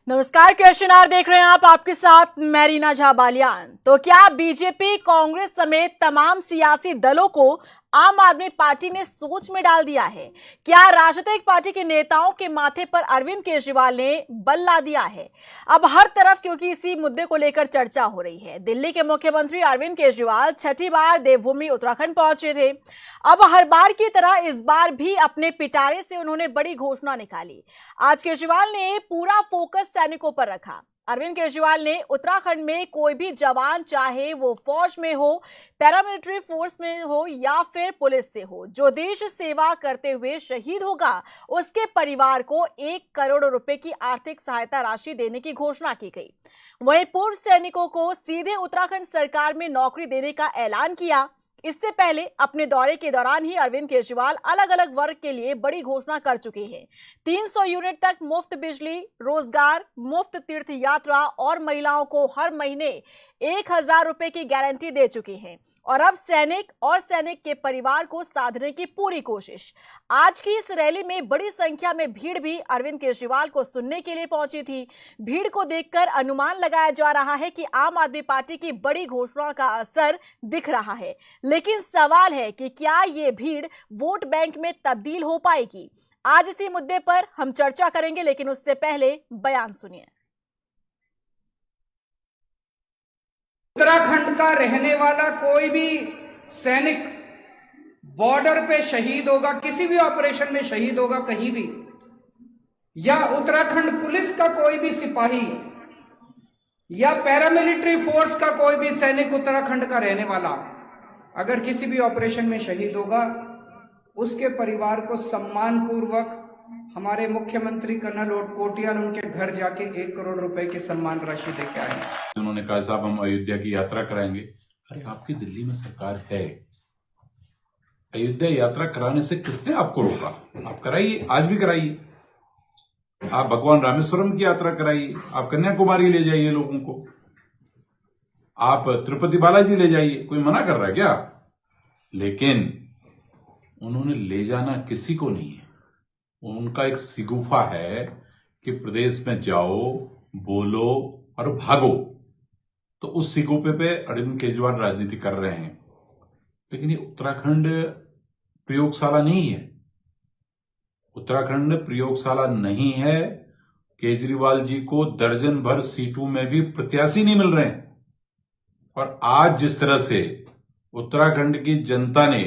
नमस्कार, question our देख रहे हैं आप, आपके साथ मैं रीना झा बालियान। तो क्या बीजेपी, कांग्रेस समेत तमाम सियासी दलों को आम आदमी पार्टी ने सोच में डाल दिया है? क्या राजनीतिक पार्टी के नेताओं के माथे पर अरविंद केजरीवाल ने बल ला दिया है? अब हर तरफ क्योंकि इसी मुद्दे को लेकर चर्चा हो रही है। दिल्ली के मुख्यमंत्री अरविंद केजरीवाल छठी बार देवभूमि उत्तराखंड पहुंचे थे। अब हर बार की तरह इस बार भी अपने पिटारे से उन्होंने बड़ी घोषणा निकाली। आज केजरीवाल ने पूरा फोकस सैनिकों पर रखा। अरविंद केजरीवाल ने उत्तराखंड में कोई भी जवान, चाहे वो फौज में हो, पैरामिलिट्री फोर्स में हो या फिर पुलिस से हो, जो देश सेवा करते हुए शहीद होगा उसके परिवार को 1 करोड़ रुपए की आर्थिक सहायता राशि देने की घोषणा की गई। वहीं पूर्व सैनिकों को सीधे उत्तराखंड सरकार में नौकरी देने का ऐलान किया। इससे पहले अपने दौरे के दौरान ही अरविंद केजरीवाल अलग अलग वर्ग के लिए बड़ी घोषणा कर चुके हैं। 300 यूनिट तक मुफ्त बिजली, रोजगार, मुफ्त तीर्थ यात्रा और महिलाओं को हर महीने 1000 रुपए की गारंटी दे चुके हैं। और अब सैनिक और सैनिक के परिवार को साधने की पूरी कोशिश। आज की इस रैली में बड़ी संख्या में भीड़ भी अरविंद केजरीवाल को सुनने के लिए पहुंची थी। भीड़ को देखकर अनुमान लगाया जा रहा है कि आम आदमी पार्टी की बड़ी घोषणा का असर दिख रहा है। लेकिन सवाल है कि क्या ये भीड़ वोट बैंक में तब्दील हो पाएगी? आज इसी मुद्दे पर हम चर्चा करेंगे, लेकिन उससे पहले बयान सुनिए। उत्तराखंड का रहने वाला कोई भी सैनिक बॉर्डर पे शहीद होगा, किसी भी ऑपरेशन में शहीद होगा कहीं भी, या उत्तराखंड पुलिस का कोई भी सिपाही या पैरामिलिट्री फोर्स का कोई भी सैनिक उत्तराखंड का रहने वाला अगर किसी भी ऑपरेशन में शहीद होगा, उसके परिवार को सम्मान पूर्वक हमारे मुख्यमंत्री कर्नल कोटियाल उनके घर जाके 1 करोड़ रुपए की सम्मान राशि देके आए। उन्होंने कहा साहब हम अयोध्या की यात्रा कराएंगे। अरे आपकी दिल्ली में सरकार है, अयोध्या यात्रा कराने से किसने आपको रोका? आप कराइए, आज भी कराइए। आप भगवान रामेश्वरम की यात्रा कराइए, आप कन्याकुमारी ले जाइए लोगों को, आप तिरुपति बालाजी ले जाइए, कोई मना कर रहा है क्या? लेकिन उन्होंने ले जाना किसी को नहीं है। उनका एक सिगुफा है कि प्रदेश में जाओ, बोलो और भागो। तो उस सिगुफे पे अरविंद केजरीवाल राजनीति कर रहे हैं। लेकिन ये उत्तराखंड प्रयोगशाला नहीं है। उत्तराखंड प्रयोगशाला नहीं है। केजरीवाल जी को दर्जन भर सीटों में भी प्रत्याशी नहीं मिल रहे हैं। और आज जिस तरह से उत्तराखंड की जनता ने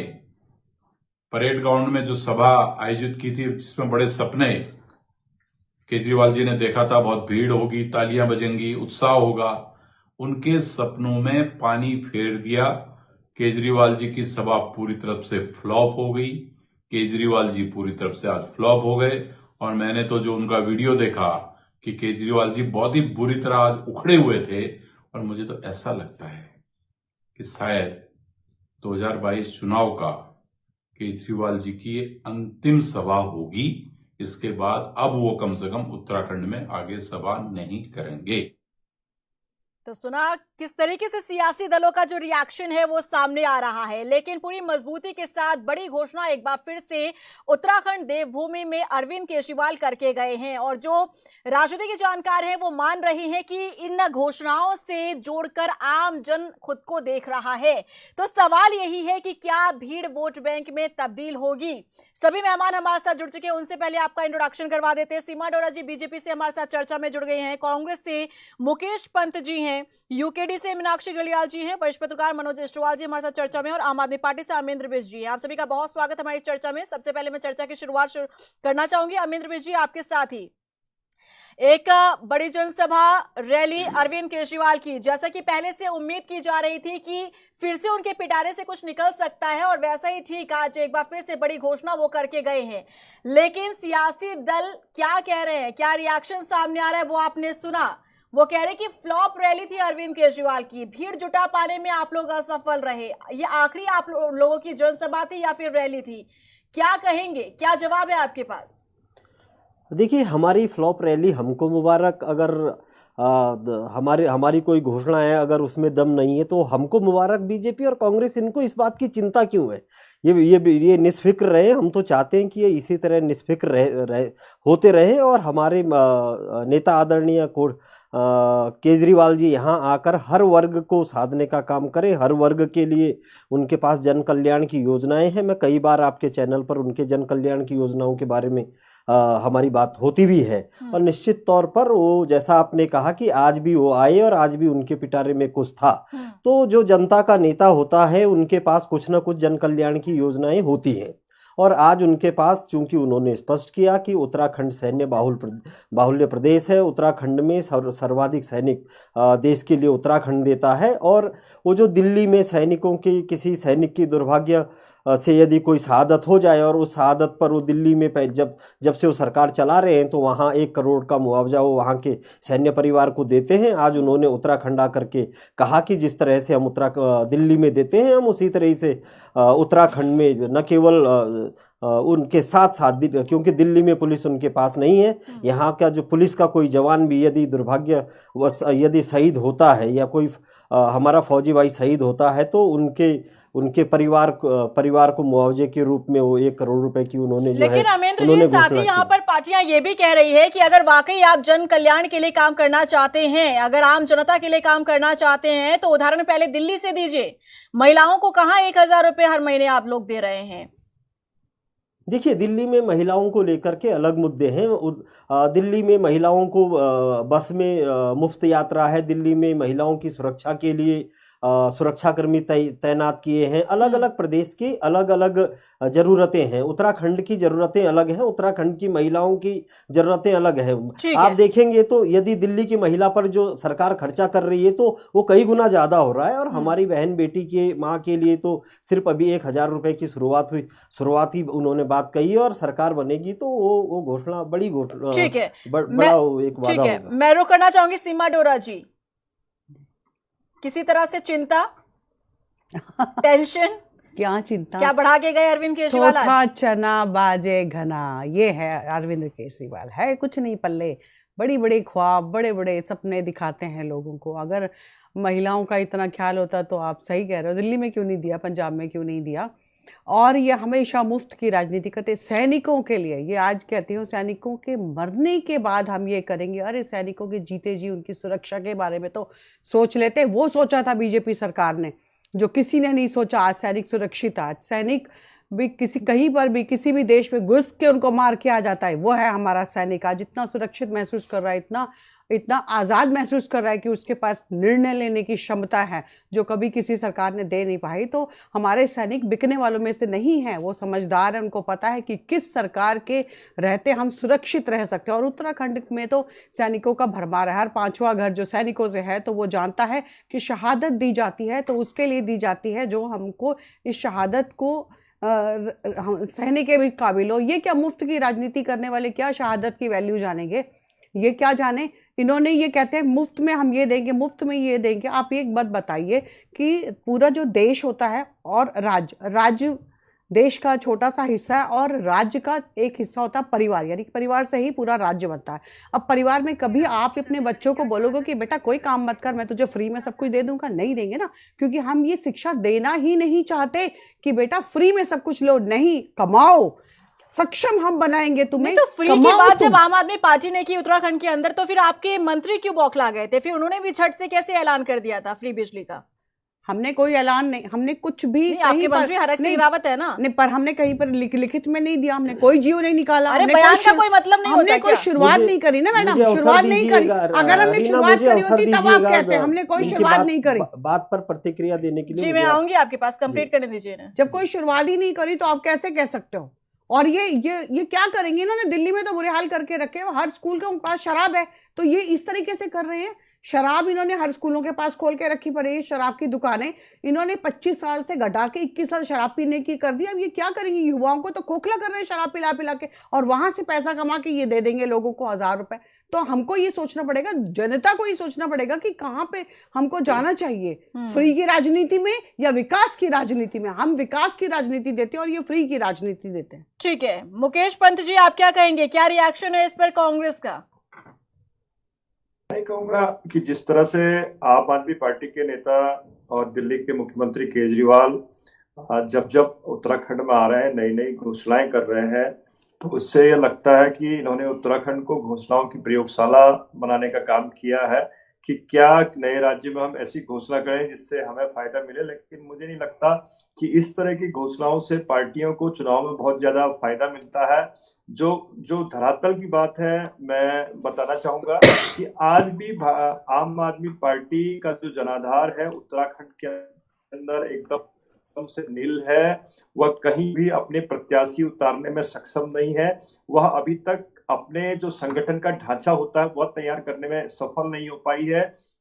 परेड ग्राउंड में जो सभा आयोजित की थी, जिसमें बड़े सपने केजरीवाल जी ने देखा था, बहुत भीड़ होगी, तालियां बजेंगी, उत्साह होगा, उनके सपनों में पानी फेर दिया। केजरीवाल जी की सभा पूरी तरफ से फ्लॉप हो गई। केजरीवाल जी पूरी तरफ से आज फ्लॉप हो गए। और मैंने तो जो उनका वीडियो देखा कि केजरीवाल जी बहुत ही बुरी तरह आज उखड़े हुए थे। और मुझे तो ऐसा लगता है कि शायद 2022 चुनाव का केजरीवाल जी की अंतिम सभा होगी। इसके बाद अब वो कम से कम उत्तराखंड में आगे सभा नहीं करेंगे। तो सुना किस तरीके से सियासी दलों का जो रिएक्शन है वो सामने आ रहा है। लेकिन पूरी मजबूती के साथ बड़ी घोषणा एक बार फिर से उत्तराखंड देवभूमि में अरविंद केजरीवाल करके गए हैं। और जो राजनीतिक जानकार हैं वो मान रहे हैं कि इन घोषणाओं से जोड़कर आम जन खुद को देख रहा है। तो सवाल यही है कि क्या भीड़ वोट बैंक में तब्दील होगी? सभी मेहमान हमारे साथ जुड़ चुके हैं। उनसे पहले आपका इंट्रोडक्शन करवा देते हैं। सीमा डोरा जी बीजेपी से हमारे साथ चर्चा में जुड़ गए हैं। कांग्रेस से मुकेश पंत जी हैं, यूकेडी से मीनाक्षी गलियाल जी हैं, वरिष्ठ पत्रकार मनोज अष्टवाल जी हमारे साथ चर्चा में, और आम आदमी पार्टी से अमरिंदर बिष्ट जी हैं। आप सभी का बहुत स्वागत हमारी चर्चा में। सबसे पहले मैं चर्चा की शुरुआत करना चाहूंगी अमरिंदर बिष्ट जी आपके साथ ही। एक बड़ी जनसभा रैली अरविंद केजरीवाल की, जैसा कि पहले से उम्मीद की जा रही थी कि फिर से उनके पिटारे से कुछ निकल सकता है, और वैसा ही ठीक आज एक बार फिर से बड़ी घोषणा वो करके गए हैं। लेकिन सियासी दल क्या कह रहे हैं, क्या रिएक्शन सामने आ रहा है वो आपने सुना। वो कह रहे कि फ्लॉप रैली थी अरविंद केजरीवाल की, भीड़ जुटा पाने में आप लोग असफल रहे, ये आखिरी आप लोगों की जनसभा थी या फिर रैली थी? क्या कहेंगे, क्या जवाब है आपके पास? देखिए, हमारी फ्लॉप रैली हमको मुबारक। अगर हमारी कोई घोषणा है, अगर उसमें दम नहीं है तो हमको मुबारक। बीजेपी और कांग्रेस, इनको इस बात की चिंता क्यों है? ये निष्फिक्र रहे। हम तो चाहते हैं कि ये इसी तरह निष्फिक्र होते रहे और हमारे नेता आदरणीय केजरीवाल जी यहाँ आकर हर वर्ग को साधने का काम करें। हर वर्ग के लिए उनके पास जन कल्याण की योजनाएं हैं। मैं कई बार आपके चैनल पर उनके जन कल्याण की योजनाओं के बारे में हमारी बात होती भी है, और निश्चित तौर पर वो, जैसा आपने कहा कि आज भी वो आए और आज भी उनके पिटारे में कुछ था, तो जो जनता का नेता होता है उनके पास कुछ ना कुछ जन कल्याण की योजनाएं होती हैं। और आज उनके पास, चूंकि उन्होंने स्पष्ट किया कि उत्तराखंड सैन्य बाहुल्य प्रदेश है, उत्तराखंड में सर्वाधिक सैनिक देश के लिए उत्तराखंड देता है, और वो जो दिल्ली में सैनिकों की, किसी सैनिक की दुर्भाग्य से यदि कोई शहादत हो जाए और उस शहादत पर वो दिल्ली में जब से वो सरकार चला रहे हैं तो वहाँ 1 करोड़ का मुआवजा वो वहाँ के सैन्य परिवार को देते हैं। आज उन्होंने उत्तराखंड आकर के कहा कि जिस तरह से हम दिल्ली में देते हैं, हम उसी तरह से उत्तराखंड में न केवल उनके साथ साथ, क्योंकि दिल्ली में पुलिस उनके पास नहीं है, यहाँ का जो पुलिस का कोई जवान भी यदि दुर्भाग्यवश यदि शहीद होता है या कोई हमारा फौजी भाई शहीद होता है तो उनके परिवार को मुआवजे के रूप में वो 1 करोड़ रुपए की उन्होंने जो है, लेकिन अमेंद्र जी, साथ ही यहाँ पर पार्टियां ये भी कह रही है कि अगर वाकई आप जन कल्याण के लिए काम करना चाहते हैं, अगर आम जनता के लिए काम करना चाहते हैं, तो उदाहरण पहले दिल्ली से दीजिए। महिलाओं को कहाँ 1000 रुपए हर महीने आप लोग दे रहे हैं? देखिए, दिल्ली में महिलाओं को लेकर के अलग मुद्दे हैं। दिल्ली में महिलाओं को बस में मुफ्त यात्रा है। दिल्ली में महिलाओं की सुरक्षा के लिए सुरक्षाकर्मी तैनात किए हैं। अलग अलग प्रदेश की अलग अलग जरूरतें हैं। उत्तराखंड की जरूरतें अलग हैं, उत्तराखंड की महिलाओं की जरूरतें अलग हैं। आप देखेंगे तो यदि दिल्ली की महिला पर जो सरकार खर्चा कर रही है तो वो कई गुना ज्यादा हो रहा है, और हमारी बहन बेटी के माँ के लिए तो सिर्फ अभी 1000 रुपए की शुरुआती उन्होंने बात कही है, और सरकार बनेगी तो वो घोषणा, बड़ा एक वादा होगा। मैं रुक करना चाहूंगी सीमा डोरा जी। किसी तरह से चिंता, टेंशन? क्या चिंता, क्या बढ़ा के गए अरविंद केजरीवाल? चौथा चना बाजे घना, ये है अरविंद केजरीवाल। है कुछ नहीं पल्ले, बड़ी बड़ी ख्वाब, बड़े बड़े सपने दिखाते हैं लोगों को। अगर महिलाओं का इतना ख्याल होता तो आप सही कह रहे हो, दिल्ली में क्यों नहीं दिया, पंजाब में क्यों नहीं दिया? और ये हमेशा मुफ्त की राजनीति करते सैनिकों के लिए। ये आज कहती हूँ, सैनिकों के मरने के बाद हम ये करेंगे। अरे सैनिकों के जीते जी उनकी सुरक्षा के बारे में तो सोच लेते। वो सोचा था बीजेपी सरकार ने, जो किसी ने नहीं सोचा। आज सैनिक सुरक्षित, आज सैनिक भी कहीं पर भी किसी भी देश में घुस के उनको मार के आ जाता है, वो है हमारा सैनिक। आज इतना सुरक्षित महसूस कर रहा है, इतना आज़ाद महसूस कर रहा है कि उसके पास निर्णय लेने की क्षमता है जो कभी किसी सरकार ने दे नहीं पाई। तो हमारे सैनिक बिकने वालों में से नहीं हैं, वो समझदार हैं। उनको पता है कि किस सरकार के रहते हम सुरक्षित रह सकते हैं। और उत्तराखंड में तो सैनिकों का भरमार है। हर 5वां घर जो सैनिकों से है तो वो जानता है कि शहादत दी जाती है तो उसके लिए दी जाती है जो हमको इस शहादत को सहने के भी काबिल हो। ये क्या मुफ्त की राजनीति करने वाले क्या शहादत की वैल्यू जानेंगे? ये क्या जाने? इन्होंने ये कहते हैं मुफ्त में हम ये देंगे, मुफ्त में ये देंगे। आप एक बात बताइए कि पूरा जो देश होता है और राज्य देश का छोटा सा हिस्सा है, और राज्य का एक हिस्सा होता है परिवार, यानी परिवार से ही पूरा राज्य बनता है। अब परिवार में कभी आप अपने बच्चों को बोलोगे कि बेटा कोई काम मत कर, मैं तुझे फ्री में सब कुछ दे दूंगा? नहीं देंगे ना, क्योंकि हम ये शिक्षा देना ही नहीं चाहते कि बेटा फ्री में सब कुछ लो। नहीं, कमाओ, सक्षम हम बनाएंगे तुम्हें। तो फ्री की बात जब आम आदमी पार्टी ने की उत्तराखंड के अंदर, तो फिर आपके मंत्री क्यों बौखला गए थे? फिर उन्होंने भी झट से कैसे ऐलान कर दिया था फ्री बिजली का? हमने कोई ऐलान नहीं, हमने कुछ भी आपके मंत्री हरक सिंह रावत है ना? नहीं, पर हमने कहीं पर लिखित में नहीं दिया, हमने कोई जियो नहीं निकाला। अरे बयान का कोई मतलब नहीं होता क्या? हमने कोई शुरुआत नहीं करी ना मैडम, शुरुआत नहीं करी। अगर हमने शुरुआत करी होती तब आप कहते हैं हमने कोई शुरुआत नहीं करी। बात पर प्रतिक्रिया देने के लिए जी मैं आऊंगी आपके पास, कंप्लीट करने दीजिए ना। जब कोई शुरुआत ही नहीं करी तो आप कैसे कह सकते हो? और ये क्या करेंगे इन्होंने? दिल्ली में तो बुरे हाल करके रखे हैं। हर स्कूल के पास शराब है, तो ये इस तरीके से कर रहे हैं। शराब इन्होंने हर स्कूलों के पास खोल के रखी पड़ी है, शराब की दुकानें। इन्होंने 25 साल से घटा के 21 साल शराब पीने की कर दी। अब ये क्या करेंगे? युवाओं को तो खोखला कर रहे हैं शराब पिला पिला के, और वहां से पैसा कमा के ये दे देंगे लोगों को 1000 रुपए। तो हमको ये सोचना पड़ेगा, जनता को ये सोचना पड़ेगा कि कहाँ पे हमको जाना चाहिए, फ्री की राजनीति में या विकास की राजनीति में। हम विकास की राजनीति देते हैं और ये फ्री की राजनीति देते हैं। ठीक है, मुकेश पंत जी आप क्या कहेंगे? क्या रिएक्शन है इस पर कांग्रेस का? मैं कहूंगा कि जिस तरह से आम आदमी पार्टी के नेता और दिल्ली के मुख्यमंत्री केजरीवाल जब जब उत्तराखंड में आ रहे हैं, नई नई घोषणाएं कर रहे हैं, तो उससे यह लगता है कि इन्होंने उत्तराखंड को घोषणाओं की प्रयोगशाला बनाने का काम किया है कि क्या नए राज्य में हम ऐसी घोषणा करें जिससे हमें फायदा मिले। लेकिन मुझे नहीं लगता कि इस तरह की घोषणाओं से पार्टियों को चुनाव में बहुत ज्यादा फायदा मिलता है। जो धरातल की बात है, मैं बताना चाहूंगा कि आज भी आम आदमी पार्टी का जो जनाधार है उत्तराखंड के अंदर एकदम से नील है। वह कहीं भी अपने प्रत्याशी उतारने में सक्षम नहीं है। वह अभी तक अपने जो संगठन का ढांचा होता है वह तैयार करने में सफल नहीं हो पाई है।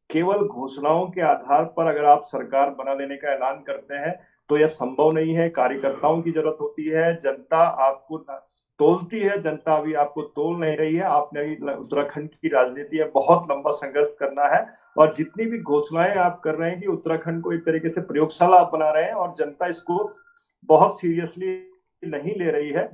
केवल घोषणाओं के आधार पर अगर आप सरकार बना लेने का ऐलान करते हैं तो यह संभव नहीं है। कार्यकर्ताओं की जरूरत होती है, जनता आपको तोलती है, जनता अभी आपको तोल नहीं रही है। आपने अभी उत्तराखंड की राजनीति में बहुत लंबा संघर्ष करना है और जितनी भी घोषणाएं आप कर रहे हैं कि उत्तराखंड को एक तरीके से प्रयोगशाला आप बना रहे हैं और जनता इसको बहुत सीरियसली नहीं ले रही है।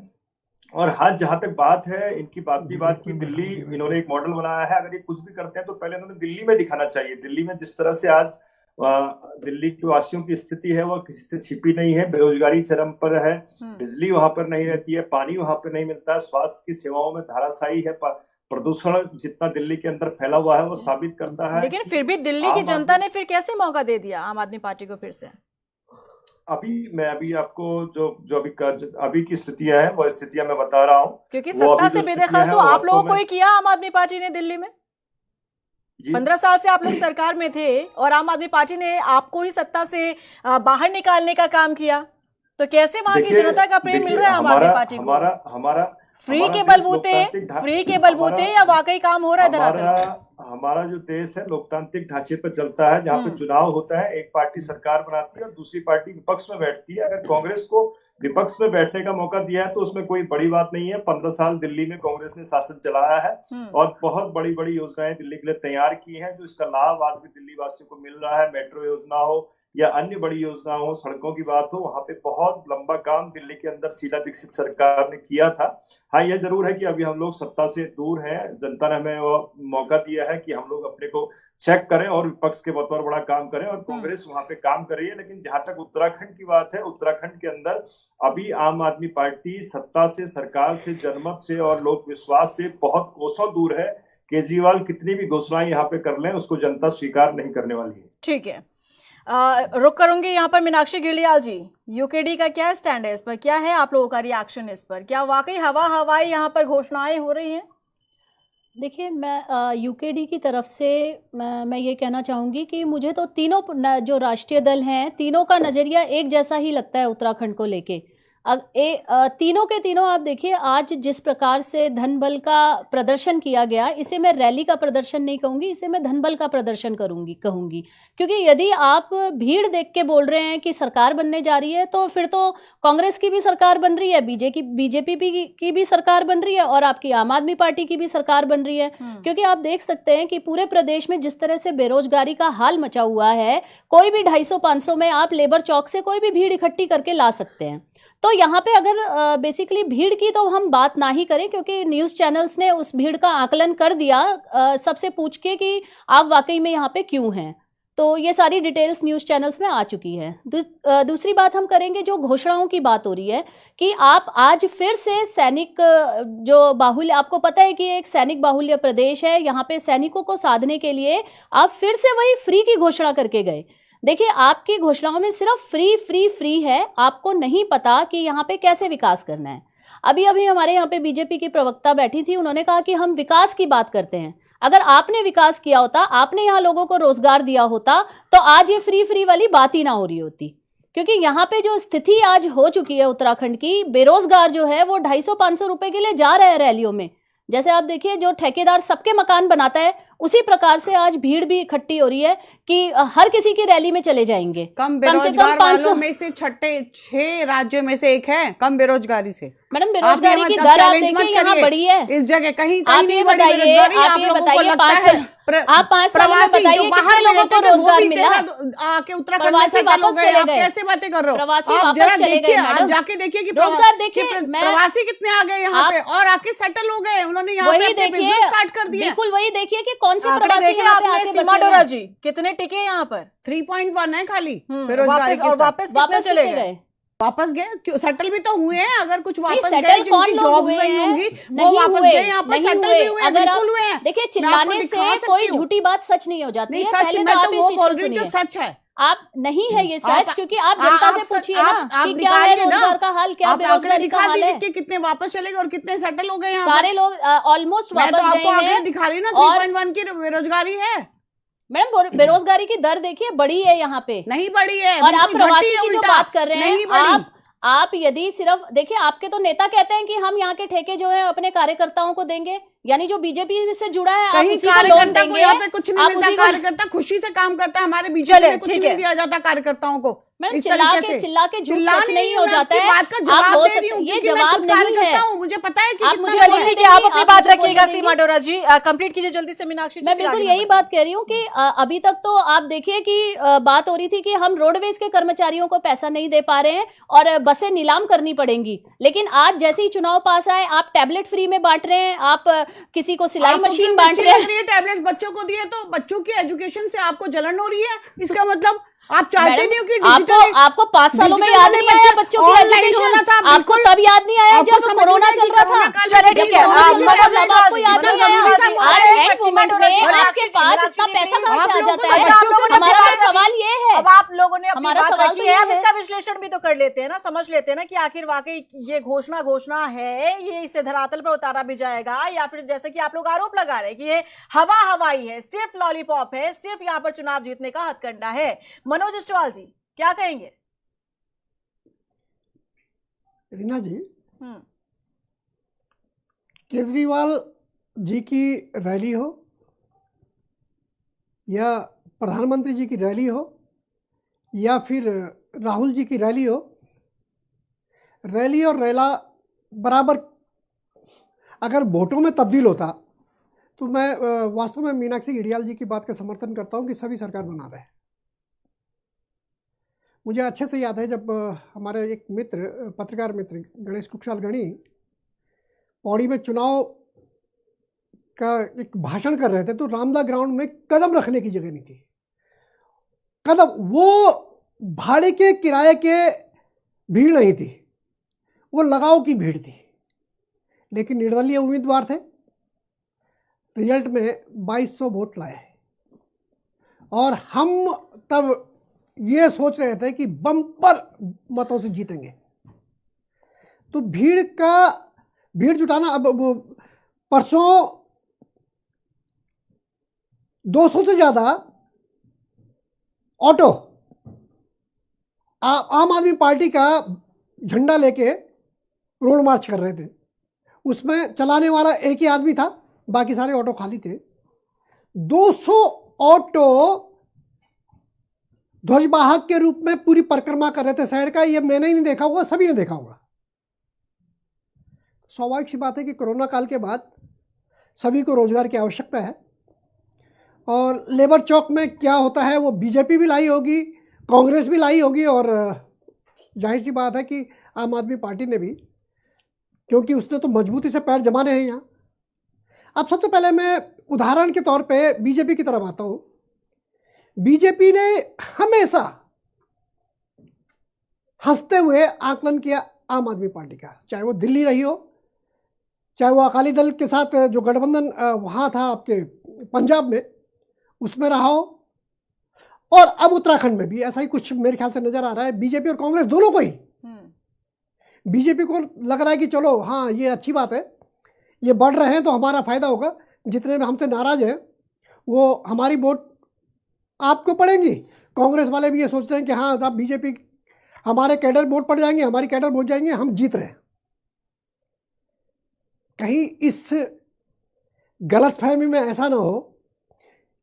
और हाँ, जहां तक बात है इनकी बात की दिल्ली इन्होंने एक मॉडल बनाया है। अगर ये कुछ भी करते हैं तो पहले इन्होंने दिल्ली में दिखाना चाहिए। दिल्ली में जिस तरह से आज दिल्ली के वासियों की स्थिति है वह किसी से छिपी नहीं है। बेरोजगारी चरम पर है, बिजली वहां पर नहीं रहती है, पानी वहां पर नहीं मिलता है, स्वास्थ्य की सेवाओं में धाराशायी है, प्रदूषण जितना दिल्ली के अंदर फैला हुआ है वो साबित करता है। लेकिन फिर भी दिल्ली की जनता ने फिर कैसे मौका दे दिया आम आदमी पार्टी को फिर से? अभी आपको जो अभी की स्थितियां हैं वो स्थितियां मैं बता रहा हूँ। क्योंकि सत्ता से बेदखल तो आप लोगों को ही किया आम आदमी पार्टी ने दिल्ली में। 15 साल से आप लोग सरकार में थे और आम आदमी पार्टी ने आपको ही सत्ता से बाहर निकालने का काम किया, तो कैसे वहां की जनता का प्रेम मिल रहा है आम आदमी पार्टी को? हमारा फ्री के बलबूते या वाकई काम हो रहा है धरातल? हमारा जो देश है लोकतांत्रिक ढांचे पर चलता है, जहाँ पे चुनाव होता है, एक पार्टी सरकार बनाती है और दूसरी पार्टी विपक्ष में बैठती है। अगर कांग्रेस को विपक्ष में बैठने का मौका दिया है तो उसमें कोई बड़ी बात नहीं है। 15 साल दिल्ली में कांग्रेस ने शासन चलाया है और बहुत बड़ी बड़ी योजनाएं दिल्ली के लिए तैयार की हैं, जो इसका लाभ आज भी दिल्ली वासियों को मिल रहा है। मेट्रो योजना हो या अन्य बड़ी योजना हो, सड़कों की बात हो, वहां पे बहुत लंबा काम दिल्ली के अंदर शीला दीक्षित सरकार ने किया था। हाँ, यह जरूर है कि अभी हम लोग सत्ता से दूर हैं। जनता ने हमें वो मौका दिया है कि हम लोग अपने को चेक करें और विपक्ष के बतौर बड़ा काम करें, और कांग्रेस वहां पे काम कर रही है। लेकिन जहां तक उत्तराखंड की बात है, उत्तराखंड के अंदर अभी आम आदमी पार्टी सत्ता से, सरकार से, जनमत से और लोक विश्वास से बहुत कोसों दूर है। केजरीवाल कितनी भी घोषणाएं यहाँ पे कर लें, उसको जनता स्वीकार नहीं करने वाली है। ठीक है, रुक करूंगी यहाँ पर। मीनाक्षी गिलियाल जी, यूकेडी का क्या स्टैंड है इस पर? क्या है आप लोगों का रिएक्शन इस पर? क्या वाकई हवाई यहाँ पर घोषणाएं हो रही हैं? देखिए, मैं यूकेडी की तरफ से मैं ये कहना चाहूँगी कि मुझे तो तीनों जो राष्ट्रीय दल हैं, तीनों का नज़रिया एक जैसा ही लगता है उत्तराखंड को लेके। तीनों के तीनों आप देखिए, आज जिस प्रकार से धनबल का प्रदर्शन किया गया, इसे मैं रैली का प्रदर्शन नहीं कहूँगी, इसे मैं धनबल का प्रदर्शन कहूँगी। क्योंकि यदि आप भीड़ देख के बोल रहे हैं कि सरकार बनने जा रही है, तो फिर तो कांग्रेस की भी सरकार बन रही है, बीजेपी की भी सरकार बन रही है और आपकी आम आदमी पार्टी की भी सरकार बन रही है। क्योंकि आप देख सकते हैं कि पूरे प्रदेश में जिस तरह से बेरोजगारी का हाल मचा हुआ है, कोई भी 250-500 में आप लेबर चौक से कोई भी भीड़ इकट्ठी करके ला सकते हैं। तो यहाँ पे अगर बेसिकली भीड़ की तो हम बात ना ही करें, क्योंकि न्यूज़ चैनल्स ने उस भीड़ का आकलन कर दिया सबसे पूछ के कि आप वाकई में यहाँ पे क्यों हैं। तो ये सारी डिटेल्स न्यूज़ चैनल्स में आ चुकी है। दूसरी बात हम करेंगे, जो घोषणाओं की बात हो रही है कि आप आज फिर से सैनिक जो बाहुल्य, आपको पता है कि एक सैनिक बाहुल्य प्रदेश है, यहाँ पे सैनिकों को साधने के लिए आप फिर से वही फ्री की घोषणा करके गए। देखिए, आपकी घोषणाओं में सिर्फ फ्री है, आपको नहीं पता कि यहाँ पे कैसे विकास करना है। अभी हमारे यहाँ पे बीजेपी की प्रवक्ता बैठी थी, उन्होंने कहा कि हम विकास की बात करते हैं। अगर आपने विकास किया होता, आपने यहाँ लोगों को रोजगार दिया होता, तो आज ये फ्री वाली बात ही ना हो रही होती। क्योंकि यहाँ पे जो स्थिति आज हो चुकी है उत्तराखंड की, बेरोजगार जो है वो 250-500 रुपए के लिए जा रहा है रैलियों में। जैसे आप देखिए, जो ठेकेदार सबके मकान बनाता है, उसी प्रकार से आज भीड़ भी इकट्ठी हो रही है कि हर किसी की रैली में चले जाएंगे। कम बेरोजगार वालों में से 6 राज्यों में से एक है कम बेरोजगारी से। मैडम, बेरोजगारी की दर आप देखिए यहाँ बढ़ी है इस जगह, कहीं आप ये बताइए 5 साल में बताइए कितने लोगों को रोजगार मिला? आके उत्तराखंड में सेटल हो गए, आप कैसे बातें कर रहे हो? प्रवासी वापस चले गए। आप जाके देखिए कि रोजगार देखिए, प्रवासी कितने आ गए यहाँ पे और आके सेटल हो गए, उन्होंने यहाँ पे बिजनेस स्टार्ट कर दिया। बिल्कुल वही देखिए कि कौन से आंकड़े प्रवासी देखे यहाँ पे आपने आके सीमा बसे हुए डोरा हैं? जी, कितने टिके यहाँ पर? 3.1 है खाली वापस बेरोजगारी के और साथ। वापस कितने वापस चले कितने गए? गए? वापस गए क्यों? सेटल भी तो हुए हैं। अगर कुछ वापस सेटल गए कौन जिनकी लोग जॉब्स हुए नहीं हैं? होंगी वो नहीं वापस हुए, गए, यहाँ पर नहीं सेटल हुए। भी हुए हैं, अगर आप बिल्कुल हुए हैं। देखिए, मैं आपको चिल्लाने दिखा से सकती कोई हूँ। झूठी बात सच नहीं हो जाती नहीं है। सच, पहले मैं तो तो आप वो इस बोल चीज रही को हूँ जो सुनिए। सच है। आप नहीं है ये सच, क्योंकि आप जनता से पूछिए ना आप कि क्या है निकालिए ना। रोजगार का हाल, क्या आप आंकड़े बेरोजगारी का दिखा हाल दीजिए है। कि कितने वापस चले गए और कितने सेटल हो गए यहाँ सारे पर। लोग ऑलमोस्ट मैं तो वापस आपको गए आंकड़े हैं। दिखा रही हूँ ना, और 3.1 की बेरोजगारी है। मैडम, बेरोजगारी की दर देखिए बढ़ी है यहाँ पे। नहीं बढ़ी है, और आप बिल्कुल घटी प्रवासी है की जो उल्टा। बात कर रहे नहीं हैं, बढ़ी। आप यदि सिर्फ देखिए, आपके तो नेता कहते हैं कि हम यहाँ के ठेके जो है अपने कार्यकर्ताओं को देंगे, यानी जो बीजेपी से जुड़ा है आप कहीं उसी को लोन कार्यकर्ता को देंगे। यहाँ पे कुछ नहीं आप मिलता। उसी को, कार्यकर्ता खुशी से काम करता है। हमारे बीजेपी चले, में कुछ ठीक नहीं है। दिया जाता कार्यकर्ताओं को। मैम, इस चिल्ला तरीके के से झूठ चिल्ला सच नहीं हो मैं जाता आपकी है। बात का आप जवाब हो दे रही सकते, हूँ ये क्योंकि मैं जवाब खुद नहीं कार्यकर्ता है। हूँ, मुझे पता है कि आप कितना मुझे चलिए बोलने ठीक है, देंगे, आप अपनी आप बात मुझे रखिएगा बोलने सीमा देंगे। डोरा जी। कंप्लीट कीजिए जल्दी से मीनाक्षी जी, मैं फिर बिल्कुल आगे यही बढ़ते बात कह रही हूँ कि अभी तक तो आप देखिए कि बात हो रही थी कि हम रोडवेज के कर्मचारियों को पैसा नहीं दे पा रहे हैं और बसें नीलाम करनी पड़ेंगी। लेकिन आज जैसे ही चुनाव पास आए, आप टैबलेट फ्री में बांट रहे हैं, आप किसी को सिलाई आपको मशीन क्यों बांट अच्छी रहे लग हैं। रही है टैबलेट्स बच्चों को दिए तो बच्चों की एजुकेशन से आपको जलन हो रही है? इसका मतलब आप चाहते नहीं हो कि आपको 5 सालों में याद नहीं आया बच्चों की एजुकेशन? आपको तब याद नहीं आया जब कोरोना चल रहा था? चले ठीक है, आपको याद नहीं आया? आज एंड मोमेंट में मनोज आपके पास इतना पैसा कहाँ से आ जाता है? अच्छा, आप लोगों ने हमारा अपनी तो बात सवाल ये है। अब आप लोगों ने अपनी हमारा बात सवाल रखी तो है, ये अब है। इसका विश्लेषण भी तो कर लेते हैं ना, समझ लेते हैं ना कि आखिर वाकई ये घोषणा है, ये इसे धरातल पर उतारा भी जाएगा, या फिर जैसे कि आप लोग आरोप लगा रहे हैं कि ये हवाई है, सिर्फ लॉलीपॉप है, सिर्फ यहाँ पर चुनाव जीतने का हथकंडा है। मनोज अष्टवाल जी क्या कहेंगे? रीना जी, केजरीवाल जी की रैली हो या प्रधानमंत्री जी की रैली हो या फिर राहुल जी की रैली हो, रैली और रैला बराबर अगर वोटों में तब्दील होता तो मैं वास्तव में मीनाक्षी घड़ियाल जी की बात का समर्थन करता हूं कि सभी सरकार बना रहे हैं। मुझे अच्छे से याद है जब हमारे एक मित्र, पत्रकार मित्र गणेश कुक्षाल गणी पौड़ी में चुनाव का एक भाषण कर रहे थे तो रामदा ग्राउंड में कदम रखने की जगह नहीं थी। कदम, वो भाड़े के किराए के भीड़ नहीं थी, वो लगाव की भीड़ थी। लेकिन निर्दलीय उम्मीदवार थे, रिजल्ट में 2200 वोट लाए और हम तब ये सोच रहे थे कि बम्पर मतों से जीतेंगे। तो भीड़ जुटाना, अब परसों 200 से ज़्यादा ऑटो आम आदमी पार्टी का झंडा लेके रोड मार्च कर रहे थे। उसमें चलाने वाला एक ही आदमी था, बाकी सारे ऑटो खाली थे। 200 ऑटो ध्वजवाहक के रूप में पूरी परिक्रमा कर रहे थे शहर का। ये मैंने ही नहीं देखा होगा, सभी ने देखा होगा। स्वाभाविक सी बात है कि कोरोना काल के बाद सभी को रोजगार की आवश्यकता है और लेबर चौक में क्या होता है वो बीजेपी भी लाई होगी, कांग्रेस भी लाई होगी और जाहिर सी बात है कि आम आदमी पार्टी ने भी, क्योंकि उसने तो मजबूती से पैर जमाने हैं यहाँ। अब सबसे पहले मैं उदाहरण के तौर पे बीजेपी की तरफ आता हूँ। बीजेपी ने हमेशा हंसते हुए आकलन किया आम आदमी पार्टी का, चाहे वो दिल्ली रही हो, चाहे वो अकाली दल के साथ जो गठबंधन वहाँ था आपके पंजाब में, उसमें रहा हो, और अब उत्तराखंड में भी ऐसा ही कुछ मेरे ख्याल से नजर आ रहा है। बीजेपी और कांग्रेस दोनों को ही, बीजेपी को लग रहा है कि चलो हाँ ये अच्छी बात है, ये बढ़ रहे हैं तो हमारा फायदा होगा, जितने में हमसे नाराज हैं वो हमारी वोट आपको पड़ेंगी। कांग्रेस वाले भी ये सोचते हैं कि हाँ साहब बीजेपी हमारे कैडर वोट पड़ जाएंगे, हमारी कैडर वोट जाएंगे, हम जीत रहे हैं। कहीं इस गलतफहमी में ऐसा ना हो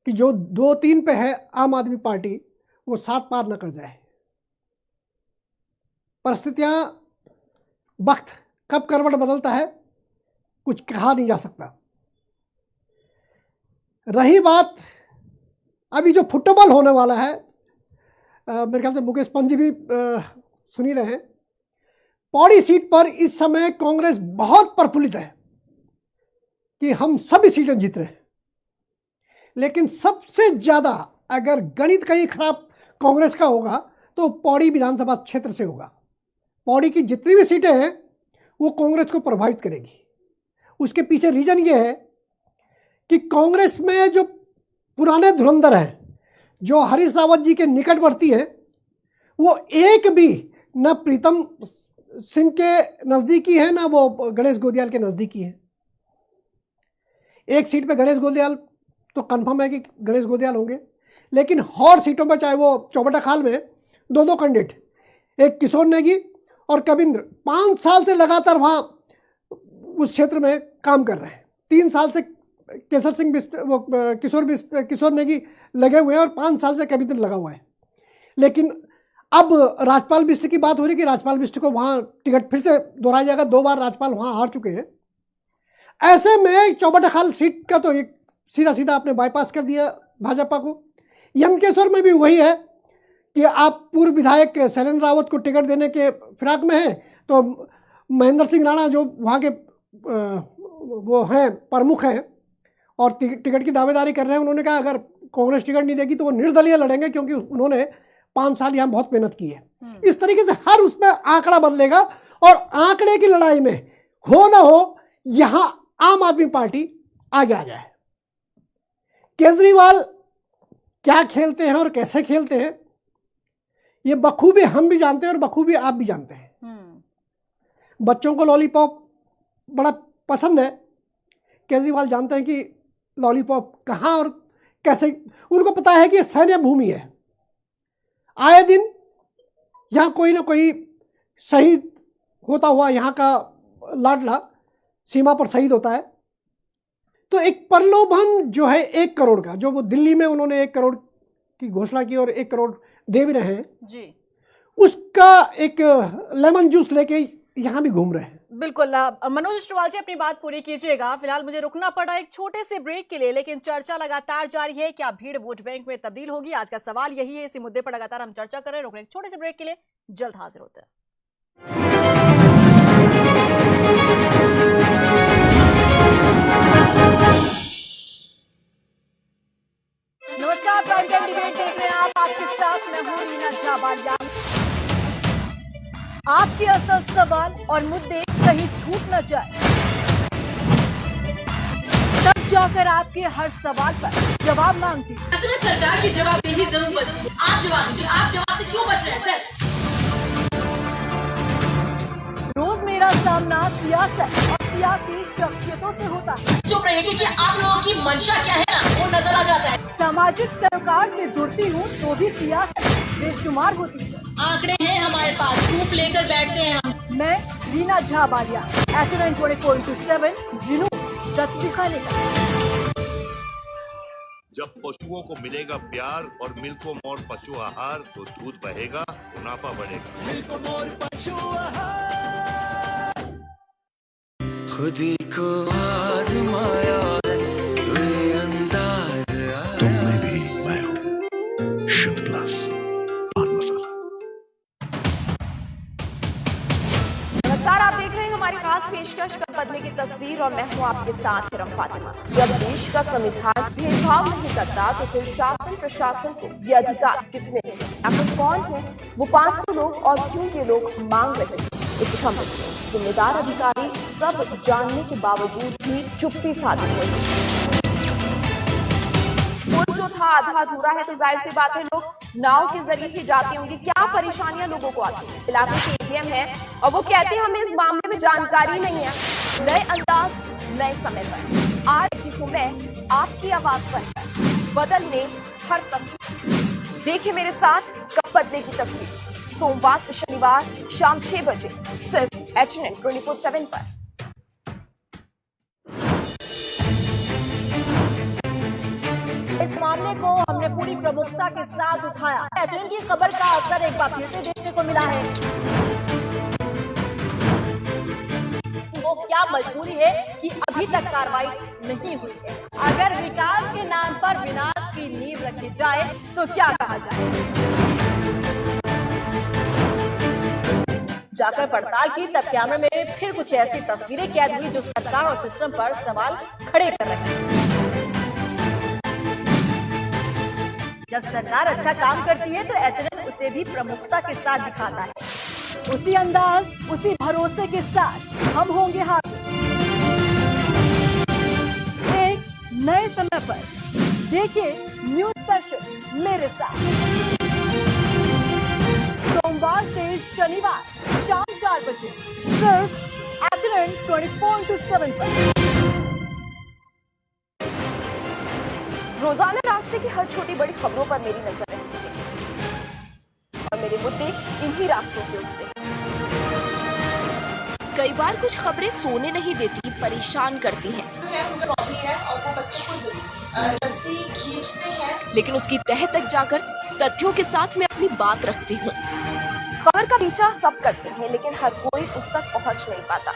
कि जो 2-3 पे है आम आदमी पार्टी वो 7 पार न कर जाए। परिस्थितियां, वक्त कब करवट बदलता है कुछ कहा नहीं जा सकता। रही बात अभी जो फुटबॉल होने वाला है, मेरे ख्याल से मुकेश पंत जी भी सुन ही रहे हैं। पौड़ी सीट पर इस समय कांग्रेस बहुत प्रफुल्लित है कि हम सभी सीटें जीत रहे हैं। लेकिन सबसे ज़्यादा अगर गणित कहीं खराब कांग्रेस का होगा तो पौड़ी विधानसभा क्षेत्र से होगा। पौड़ी की जितनी भी सीटें हैं वो कांग्रेस को प्रभावित करेगी। उसके पीछे रीजन ये है कि कांग्रेस में जो पुराने धुरंधर हैं, जो हरीश रावत जी के निकटवर्ती हैं, वो एक भी न प्रीतम सिंह के नज़दीकी है ना वो गणेश गोंदियाल के नज़दीकी है। एक सीट पे गणेश गोंदियाल तो कंफर्म है कि गणेश गोंदियाल होंगे, लेकिन और सीटों पर चाहे वो चौबटा खाल में दो कैंडिडेट, एक किशोर नेगी और कविंद्र 5 साल से लगातार वहाँ उस क्षेत्र में काम कर रहे हैं। 3 साल से केसर सिंह वो किशोर नेगी लगे हुए हैं और 5 साल से कविंद्र लगा हुआ है। लेकिन अब राजपाल बिष्ट की बात हो रही है कि राजपाल बिष्ट को वहाँ टिकट फिर से दोहराया जाएगा। 2 बार राजपाल वहाँ हार चुके हैं। ऐसे में चौबटा खाल सीट का तो एक सीधा आपने बाईपास कर दिया भाजपा को। यमकेश्वर में भी वही है कि आप पूर्व विधायक शैलेंद्र रावत को टिकट देने के फिराक में हैं, तो महेंद्र सिंह राणा जो वहाँ के वो हैं प्रमुख हैं और टिकट की दावेदारी कर रहे हैं, उन्होंने कहा अगर कांग्रेस टिकट नहीं देगी तो वो निर्दलीय लड़ेंगे, क्योंकि उन्होंने 5 साल यहाँ बहुत मेहनत की है। इस तरीके से हर उसमें आंकड़ा बदलेगा और आंकड़े की लड़ाई में हो ना हो यहाँ आम आदमी पार्टी आगे आ जाए। केजरीवाल क्या खेलते हैं और कैसे खेलते हैं ये बखूबी हम भी जानते हैं और बखूबी आप भी जानते हैं। बच्चों को लॉलीपॉप बड़ा पसंद है। केजरीवाल जानते हैं कि लॉलीपॉप कहाँ और कैसे, उनको पता है कि ये सैन्य भूमि है। आए दिन यहाँ कोई ना कोई शहीद होता हुआ यहाँ का लाडला सीमा पर शहीद होता है। तो एक प्रलोभन जो है 1 करोड़ का, जो वो दिल्ली में उन्होंने 1 करोड़ की घोषणा की और 1 करोड़ दे भी रहे हैं जी, उसका एक लेमन जूस लेके यहाँ भी घूम रहे हैं। बिल्कुल। मनोज अष्टवाल जी अपनी बात पूरी कीजिएगा। फिलहाल मुझे रुकना पड़ा एक छोटे से ब्रेक के लिए, लेकिन चर्चा लगातार जारी है। क्या भीड़ वोट बैंक में तब्दील होगी? आज का सवाल यही है। इसी मुद्दे पर लगातार हम चर्चा कर रहे हैं। रुकने एक छोटे से ब्रेक के लिए, जल्द हाजिर होते हैं। नमस्कार, प्राइम टाइम डिबेट देख रहे हैं आप। आपके साथ मैं हूं रीना झा बालियान। आपके असल सवाल और मुद्दे कहीं छूट न जाए, तब जाकर आपके हर सवाल पर जवाब मांगती। ऐसे में सरकार की जवाबदेही जरूर बनती है। आप जवाब दीजिए, आप जवाब से क्यों बच रहे हैं सर? रोज मेरा सामना सियासत और सियासी शख्सियतों से होता है। चुप रहिए कि आप लोगों की मंशा क्या है ना, वो नजर आ जाता है। सामाजिक सरोकार से जुड़ती हूँ तो भी सियासत बेशुमार होती है। आंकड़े हैं हमारे पास, प्रूफ लेकर बैठते हैं हम। मैं रीना झा बालियान, HNN 24/7, जुनून सच दिखाने का। जब पशुओं को मिलेगा प्यार और मिल्को-मोर पशु आहार तो दूध बहेगा, मुनाफा बढ़ेगा। मिल्को-मोर पशु आहार। खुदी को आजमाया है, अंदाज तुम में भी मैं हूं। शुद्ध प्लस पान मसाला। नमस्कार, आप देख रहे हैं हमारी खास पेशकश कब बदले की तस्वीर और मैं हूं आपके साथ हिरम फातिमा। जब देश का संविधान भेदभाव नहीं करता तो फिर शासन प्रशासन को ये अधिकार किसने दिया? आखिर कौन है वो 500 लोग और क्यों ये लोग मांग रहे हैं? इच्छा मत जिम्मेदार अधिकारी सब जानने के बावजूद भी चुप्पी साधी हुई। पुल जो था आधा अधूरा है तो जाहिर सी बात है लोग नाव के जरिए ही जाते होंगे। क्या परेशानियां लोगों को आती है? इलाके के AGM है और वो कहते हैं हमें इस मामले में जानकारी नहीं है। नए अंदाज नए समय पर आज ही हूं मैं आपकी आवाज बनकर बदलने हर तस्वीर। देखिए मेरे साथ कब बदले की तस्वीर, सोमवार से शनिवार शाम 6 बजे सिर्फ HNN 24/7 पर। इस मामले को हमने पूरी प्रमुखता के साथ उठाया। HNN की खबर का असर एक बार फिर से देखने को मिला है। वो क्या मजबूरी है कि अभी तक कार्रवाई नहीं हुई है। अगर विकास के नाम पर विनाश की नींव रखी जाए तो क्या कहा जाए? जाकर पड़ताल की तब कैमरे में फिर कुछ ऐसी तस्वीरें कैद हुई जो सरकार और सिस्टम पर सवाल खड़े कर रही हैं। जब सरकार अच्छा काम करती है तो एचएनएन उसे भी प्रमुखता के साथ दिखाता है। उसी अंदाज, उसी भरोसे के साथ हम होंगे हाजिर एक नए समय पर। देखिए न्यूज स्पेशल मेरे साथ, सोमवार से शनिवार शाम 4 बजे सिर्फ एचएनएन 24/7 पर। रोजाना रास्ते की हर छोटी बड़ी खबरों पर मेरी नजर रहती है और मेरे मुद्दे इन्हीं रास्तों से उठते हैं। कई बार कुछ खबरें सोने नहीं देती, परेशान करती हैं। और वो बच्चे को रस्सी खींचते हैं, लेकिन उसकी तह तक जाकर तथ्यों के साथ मैं अपनी बात रखती हूँ। खबर का पीछा सब करते हैं, लेकिन हर कोई उस तक पहुँच नहीं पाता।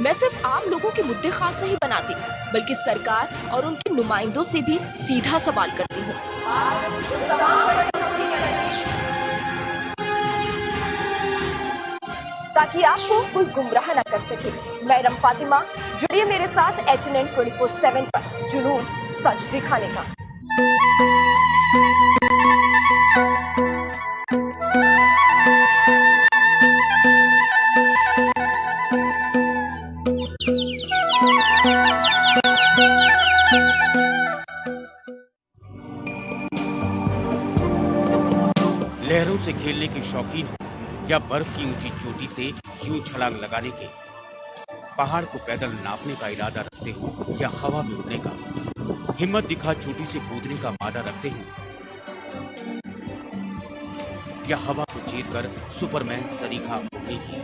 मैं सिर्फ आम लोगों के मुद्दे खास नहीं बनाती, बल्कि सरकार और उनके नुमाइंदों से भी सीधा सवाल करती हूँ। ताकि आपको कोई गुमराह न कर सके। मैं रम फातिमा, जुड़िए मेरे साथ एचएनएन 24/7 पर, जुनून सच दिखाने का। लहरों से खेलने के शौकीन हो या बर्फ की ऊंची चोटी से यूं छलांग लगाने के, पहाड़ को पैदल नापने का इरादा रखते हो या हवा में उड़ने का, हिम्मत दिखा चोटी से कूदने का मादा रखते हो या हवा को चीरकर सुपरमैन सरीखा उड़ने की।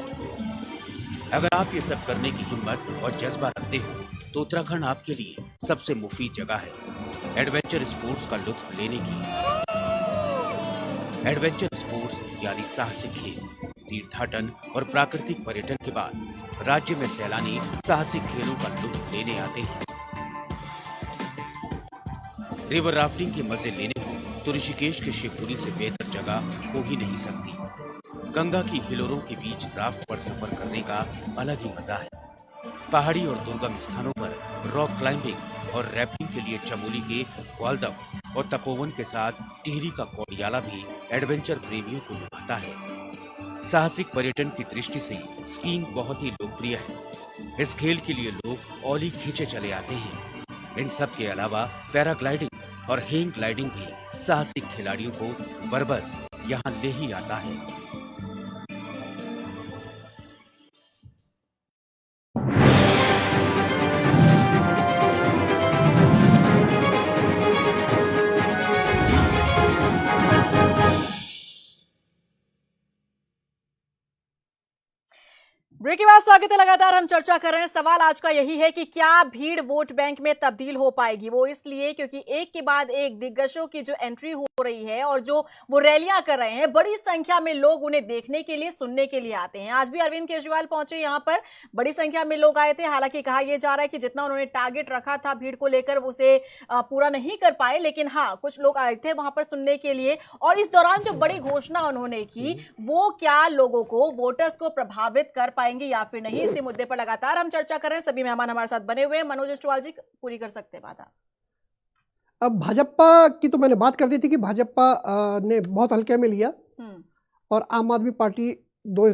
अगर आप ये सब करने की हिम्मत और जज्बा रखते हो तो उत्तराखंड आपके लिए सबसे मुफीद जगह है एडवेंचर स्पोर्ट्स का लुत्फ लेने की। एडवेंचर स्पोर्ट्स यानी साहसिक खेल, तीर्थाटन और प्राकृतिक पर्यटन के बाद राज्य में सैलानी साहसिक खेलों का लुत्फ लेने आते हैं। रिवर राफ्टिंग के मजे लेने को तो ऋषिकेश के शिवपुरी से बेहतर जगह हो ही नहीं सकती। गंगा की हिलोरों के बीच राफ्ट पर सफर करने का अलग ही मजा है। पहाड़ी और दुर्गम स्थानों पर रॉक क्लाइंबिंग और रैपिंग के लिए चमोली के ग्वालदम और तपोवन के साथ टिहरी का कौड़ियाला भी एडवेंचर प्रेमियों को लुभाता है। साहसिक पर्यटन की दृष्टि से स्कीइंग बहुत ही लोकप्रिय है। इस खेल के लिए लोग औली खींचे चले आते हैं। इन सब के अलावा पैराग्लाइडिंग और हैंग ग्लाइडिंग भी साहसिक खिलाड़ियों को बरबस यहाँ ले ही आता है। ब्रेक के बाद स्वागत है। लगातार हम चर्चा कर रहे हैं। सवाल आज का यही है कि क्या भीड़ वोट बैंक में तब्दील हो पाएगी। वो इसलिए क्योंकि एक के बाद एक दिग्गजों की जो एंट्री हो रही है और जो वो रैलियां कर रहे हैं, बड़ी संख्या में लोग उन्हें देखने के लिए, सुनने के लिए आते हैं। आज भी अरविंद केजरीवाल पहुंचे यहां पर, बड़ी संख्या में लोग आए थे। हालांकि कहा यह जा रहा है कि जितना उन्होंने टारगेट रखा था भीड़ को लेकर वो उसे पूरा नहीं कर पाए, लेकिन हाँ कुछ लोग आए थे वहां पर सुनने के लिए। और इस दौरान जो बड़ी घोषणा उन्होंने की वो क्या लोगों को, वोटर्स को प्रभावित कर पाएंगे या फिर नहीं, इसी मुद्दे पर लगातार हम चर्चा कर रहे हैं। सभी मेहमान हमारे साथ बने हुए हैं। मनोज अष्टवाल जी पूरी कर सकते हैं बात। अब भाजपा की तो मैंने बात कर दी थी कि भाजपा ने बहुत हल्के में लिया और आम आदमी पार्टी 2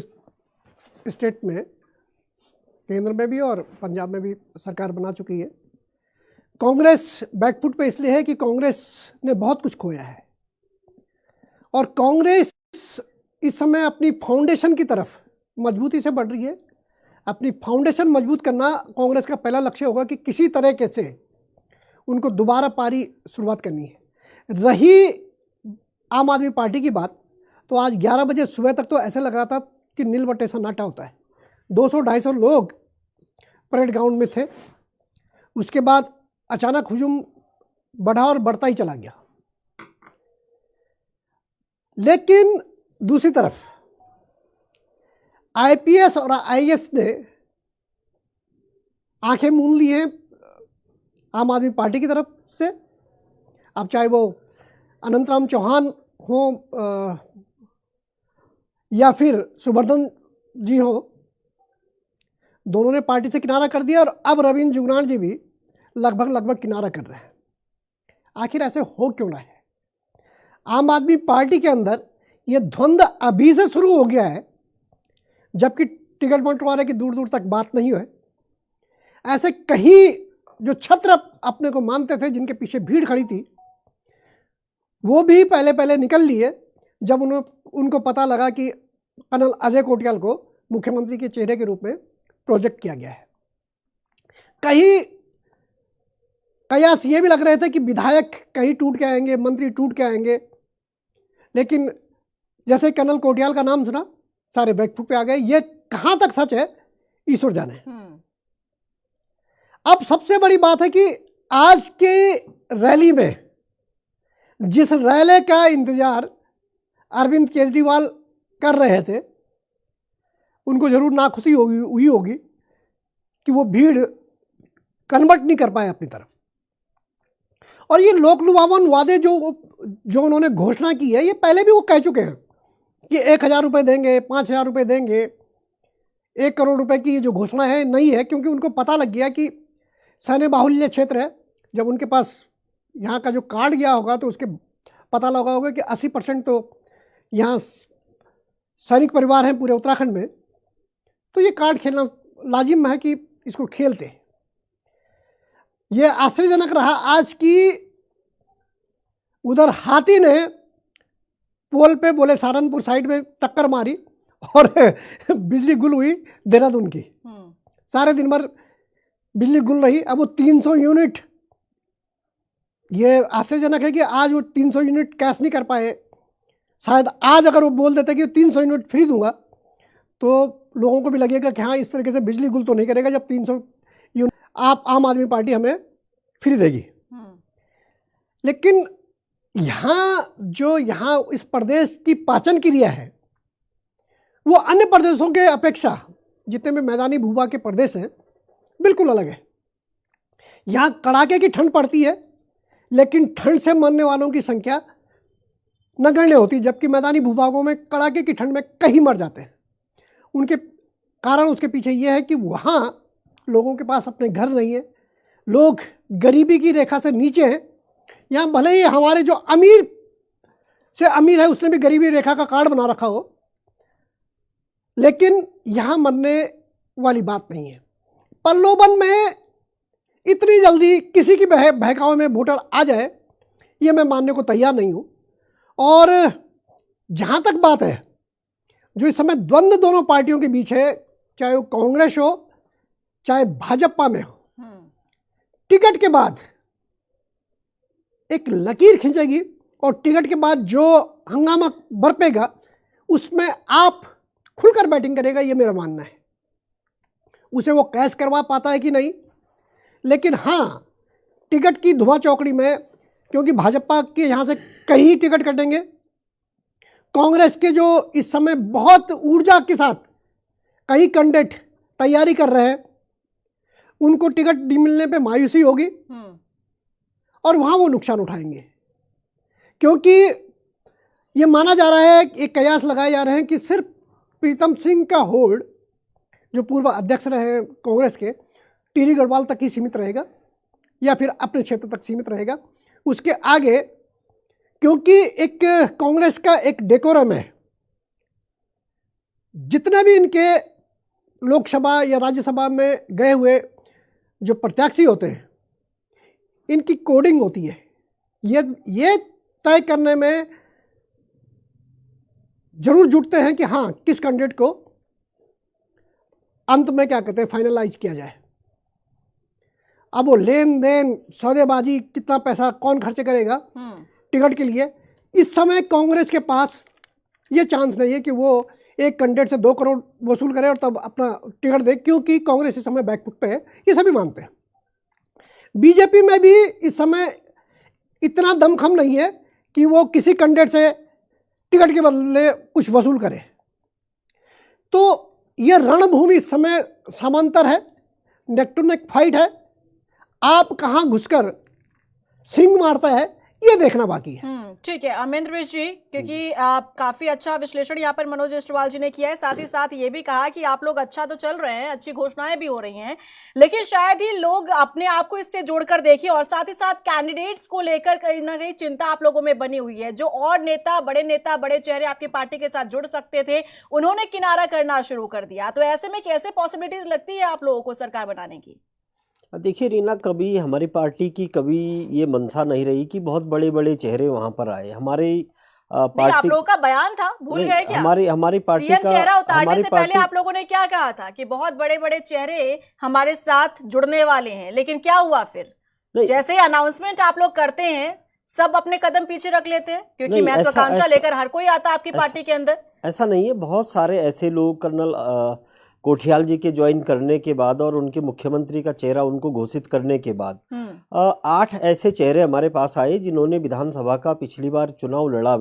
स्टेट में, केंद्र में भी और पंजाब में भी सरकार बना चुकी है। कांग्रेस बैकफुट पे इसलिए है कि कांग्रेस ने बहुत कुछ खोया है और कांग्रेस इस समय अपनी फाउंडेशन की तरफ मजबूती से बढ़ रही है। अपनी फाउंडेशन मजबूत करना कांग्रेस का पहला लक्ष्य होगा कि किसी तरीके से उनको दोबारा पारी शुरुआत करनी है। रही आम आदमी पार्टी की बात, तो आज 11 बजे सुबह तक तो ऐसा लग रहा था कि नील बट्टे सन्नाटा होता है। 200-250 लोग परेड ग्राउंड में थे। उसके बाद अचानक हुजूम बढ़ा और बढ़ता ही चला गया। लेकिन दूसरी तरफ आईपीएस और आईएएस ने आंखें मूंद ली हैं आम आदमी पार्टी की तरफ से। अब चाहे वो अनंतराम चौहान हो या फिर सुवर्धन जी हो, दोनों ने पार्टी से किनारा कर दिया और अब रविंद्र जुगनान जी भी लगभग किनारा कर रहे हैं। आखिर ऐसे हो क्यों रहा है? आम आदमी पार्टी के अंदर ये द्वंद्व अभी से शुरू हो गया है, जबकि टिकट बंटवारे की दूर दूर तक बात नहीं है। ऐसे कहीं जो छत्र अपने को मानते थे, जिनके पीछे भीड़ खड़ी थी, वो भी पहले पहले निकल लिए जब उनको पता लगा कि कर्नल अजय कोटियाल को मुख्यमंत्री के चेहरे के रूप में प्रोजेक्ट किया गया है। कहीं कयास ये भी लग रहे थे कि विधायक कहीं टूट के आएंगे, मंत्री टूट के आएंगे, लेकिन जैसे कर्नल कोटियाल का नाम सुना सारे बैकफुट पे आ गए। ये कहाँ तक सच है ईश्वर जाने। अब सबसे बड़ी बात है कि आज के रैली में जिस रैली का इंतजार अरविंद केजरीवाल कर रहे थे, उनको जरूर नाखुशी हुई होगी कि वो भीड़ कन्वर्ट नहीं कर पाए अपनी तरफ। और ये लोक लुभावन वादे जो उन्होंने घोषणा की है, ये पहले भी वो कह चुके हैं कि 1,000 रुपये देंगे, 5,000 रुपये देंगे। 1 करोड़ रुपए की जो घोषणा है नहीं है, क्योंकि उनको पता लग गया कि सैन्य बाहुल्य क्षेत्र है। जब उनके पास यहाँ का जो कार्ड गया होगा तो उसके पता लगा होगा कि 80% तो यहाँ सैनिक परिवार हैं पूरे उत्तराखंड में, तो ये कार्ड खेलना लाजिम है कि इसको खेलते। ये आश्चर्यजनक रहा आज की उधर हाथी ने पोल पे बोले सहारनपुर साइड में टक्कर मारी और बिजली गुल हुई देहरादून की। सारे दिन भर बिजली गुल रही। अब वो 300 यूनिट, ये आश्चर्यजनक है कि आज वो 300 यूनिट कैश नहीं कर पाए। शायद आज अगर वो बोल देते कि 300 यूनिट फ्री दूंगा तो लोगों को भी लगेगा कि हाँ, इस तरीके से बिजली गुल तो नहीं करेगा जब 300 यूनिट आप आम आदमी पार्टी हमें फ्री देगी। लेकिन यहाँ इस प्रदेश की पाचन क्रिया है वो अन्य प्रदेशों के अपेक्षा, जितने भी मैदानी भूभाग के प्रदेश हैं, बिल्कुल अलग है। यहाँ कड़ाके की ठंड पड़ती है, लेकिन ठंड से मरने वालों की संख्या नगण्य होती, जबकि मैदानी भूभागों में कड़ाके की ठंड में कहीं मर जाते हैं। उनके कारण उसके पीछे ये है कि वहाँ लोगों के पास अपने घर नहीं है, लोग गरीबी की रेखा से नीचे हैं। यहाँ भले ही हमारे जो अमीर से अमीर है उसने भी गरीबी रेखा का कार्ड बना रखा हो, लेकिन यहाँ मरने वाली बात नहीं है। प्रलोभन में इतनी जल्दी किसी की बहकावे में वोटर आ जाए, ये मैं मानने को तैयार नहीं हूँ। और जहाँ तक बात है जो इस समय द्वंद्व दोनों पार्टियों के बीच है, चाहे वो कांग्रेस हो चाहे भाजपा में हो, टिकट के बाद एक लकीर खींचेगी और टिकट के बाद जो हंगामा बरपेगा उसमें आप खुलकर बैटिंग करेगा, ये मेरा मानना है। उसे वो कैश करवा पाता है कि नहीं, लेकिन हाँ, टिकट की धुआं चौकड़ी में, क्योंकि भाजपा के यहाँ से कई टिकट कटेंगे, कांग्रेस के जो इस समय बहुत ऊर्जा के साथ कई कैंडिडेट तैयारी कर रहे हैं, उनको टिकट नहीं मिलने पे मायूसी होगी और वहाँ वो नुकसान उठाएंगे। क्योंकि ये माना जा रहा है, एक कयास लगाए जा रहे हैं कि सिर्फ प्रीतम सिंह का होल्ड, जो पूर्व अध्यक्ष रहे हैं कांग्रेस के, टिहरी गढ़वाल तक ही सीमित रहेगा या फिर अपने क्षेत्र तक सीमित रहेगा। उसके आगे, क्योंकि एक कांग्रेस का एक डेकोरम है, जितने भी इनके लोकसभा या राज्यसभा में गए हुए जो प्रत्याशी होते हैं, इनकी कोडिंग होती है। ये तय करने में जरूर जुटते हैं कि हाँ, किस कैंडिडेट को अंत में क्या कहते हैं फाइनलाइज किया जाए। अब वो लेन देन, सौदेबाजी, कितना पैसा कौन खर्च करेगा टिकट के लिए, इस समय कांग्रेस के पास ये चांस नहीं है कि वो एक कैंडिडेट से 2 करोड़ वसूल करे और तब अपना टिकट दे, क्योंकि कांग्रेस इस समय बैकफुट पे है, ये सभी मानते हैं। बीजेपी में भी इस समय इतना दमखम नहीं है कि वो किसी कैंडिडेट से टिकट के बदले कुछ वसूल करे। तो ये रणभूमि इस समय समांतर है, नेक टू नेक फाइट है। आप कहाँ घुसकर सिंग मारता है, ये देखना बाकी है। ठीक है अमरेंद्र मिश्र जी, क्योंकि काफी अच्छा विश्लेषण यहाँ पर मनोज जयसवाल जी ने किया है, साथ ही साथ ये भी कहा कि आप लोग अच्छा तो चल रहे हैं, अच्छी घोषणाएं भी हो रही हैं, लेकिन शायद ही लोग अपने आप को इससे जोड़कर देखें, और साथ ही साथ कैंडिडेट्स को लेकर कहीं ना कहीं चिंता आप लोगों में बनी हुई है। जो और नेता, बड़े चेहरे आपकी पार्टी के साथ जुड़ सकते थे, उन्होंने किनारा करना शुरू कर दिया। तो ऐसे में कैसे पॉसिबिलिटीज लगती है आप लोगों को सरकार बनाने की? देखिए रीना, कभी हमारी पार्टी की कभी ये मंशा नहीं रही कि बहुत बड़े बड़े चेहरे वहां पर आए। हमारी आप पार्टी, लोगों का बयान था, भूल गए क्या? हमारी पार्टी सीएम का, चेहरा उतारने हमारी से पहले पार्टी, आप लोगों ने क्या कहा था कि बहुत बड़े बड़े चेहरे हमारे साथ जुड़ने वाले हैं, लेकिन क्या हुआ फिर? जैसे अनाउंसमेंट आप लोग करते हैं, सब अपने कदम पीछे रख लेते हैं, क्योंकि महत्वाकांक्षा लेकर हर कोई आता आपकी पार्टी के अंदर। ऐसा नहीं है, बहुत सारे ऐसे लोग कर्नल कोठियाल जी के ज्वाइन करने के बाद और उनके मुख्यमंत्री का चेहरा उनको घोषित करने के बाद 8 ऐसे चेहरे हमारे पास आए जिन्होंने विधानसभा का पिछली बार चुनाव लड़ा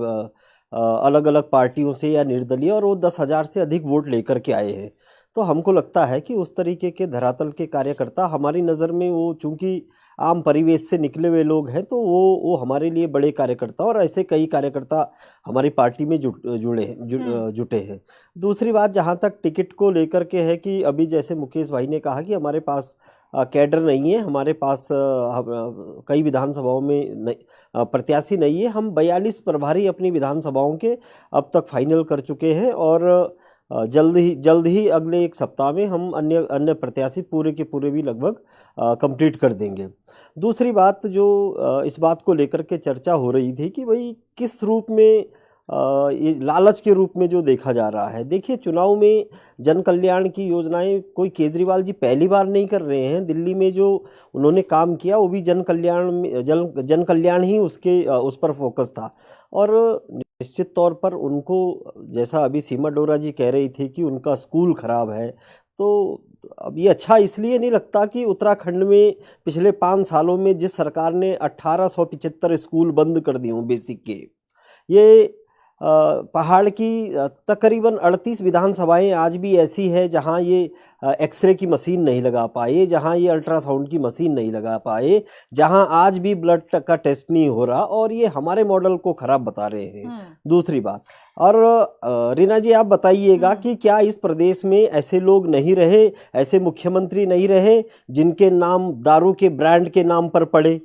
अलग अलग पार्टियों से या निर्दलीय, और वो 10,000 से अधिक वोट लेकर के आए हैं। तो हमको लगता है कि उस तरीके के धरातल के कार्यकर्ता हमारी नज़र में, वो चूंकि आम परिवेश से निकले हुए लोग हैं, तो वो हमारे लिए बड़े कार्यकर्ता, और ऐसे कई कार्यकर्ता हमारी पार्टी में जुटे हैं। दूसरी बात, जहां तक टिकट को लेकर के है कि अभी जैसे मुकेश भाई ने कहा कि हमारे पास कैडर नहीं है, हमारे पास कई विधानसभाओं में प्रत्याशी नहीं है। हम 42 प्रभारी अपनी विधानसभाओं के अब तक फाइनल कर चुके हैं, और जल्द ही अगले 1 सप्ताह में हम अन्य प्रत्याशी पूरे के पूरे भी लगभग कंप्लीट कर देंगे। दूसरी बात, जो इस बात को लेकर के चर्चा हो रही थी कि भाई किस रूप में, ये लालच के रूप में जो देखा जा रहा है। देखिए, चुनाव में जन कल्याण की योजनाएं कोई केजरीवाल जी पहली बार नहीं कर रहे हैं। दिल्ली में जो उन्होंने काम किया वो भी जन कल्याण ही उस पर फोकस था, और निश्चित तौर पर उनको, जैसा अभी सीमा डोरा जी कह रही थी कि उनका स्कूल खराब है, तो अब ये अच्छा इसलिए नहीं लगता कि उत्तराखंड में पिछले 5 सालों में जिस सरकार ने 1875 स्कूल बंद कर दिए हों बेसिक के, ये पहाड़ की तकरीबन 38 विधानसभाएं आज भी ऐसी है जहां ये एक्सरे की मशीन नहीं लगा पाए, जहां ये अल्ट्रासाउंड की मशीन नहीं लगा पाए, जहां आज भी ब्लड का टेस्ट नहीं हो रहा, और ये हमारे मॉडल को खराब बता रहे हैं। दूसरी बात, और रीना जी आप बताइएगा कि क्या इस प्रदेश में ऐसे लोग नहीं रहे, ऐसे मुख्यमंत्री नहीं रहे जिनके नाम दारू के ब्रांड के नाम पर पड़े?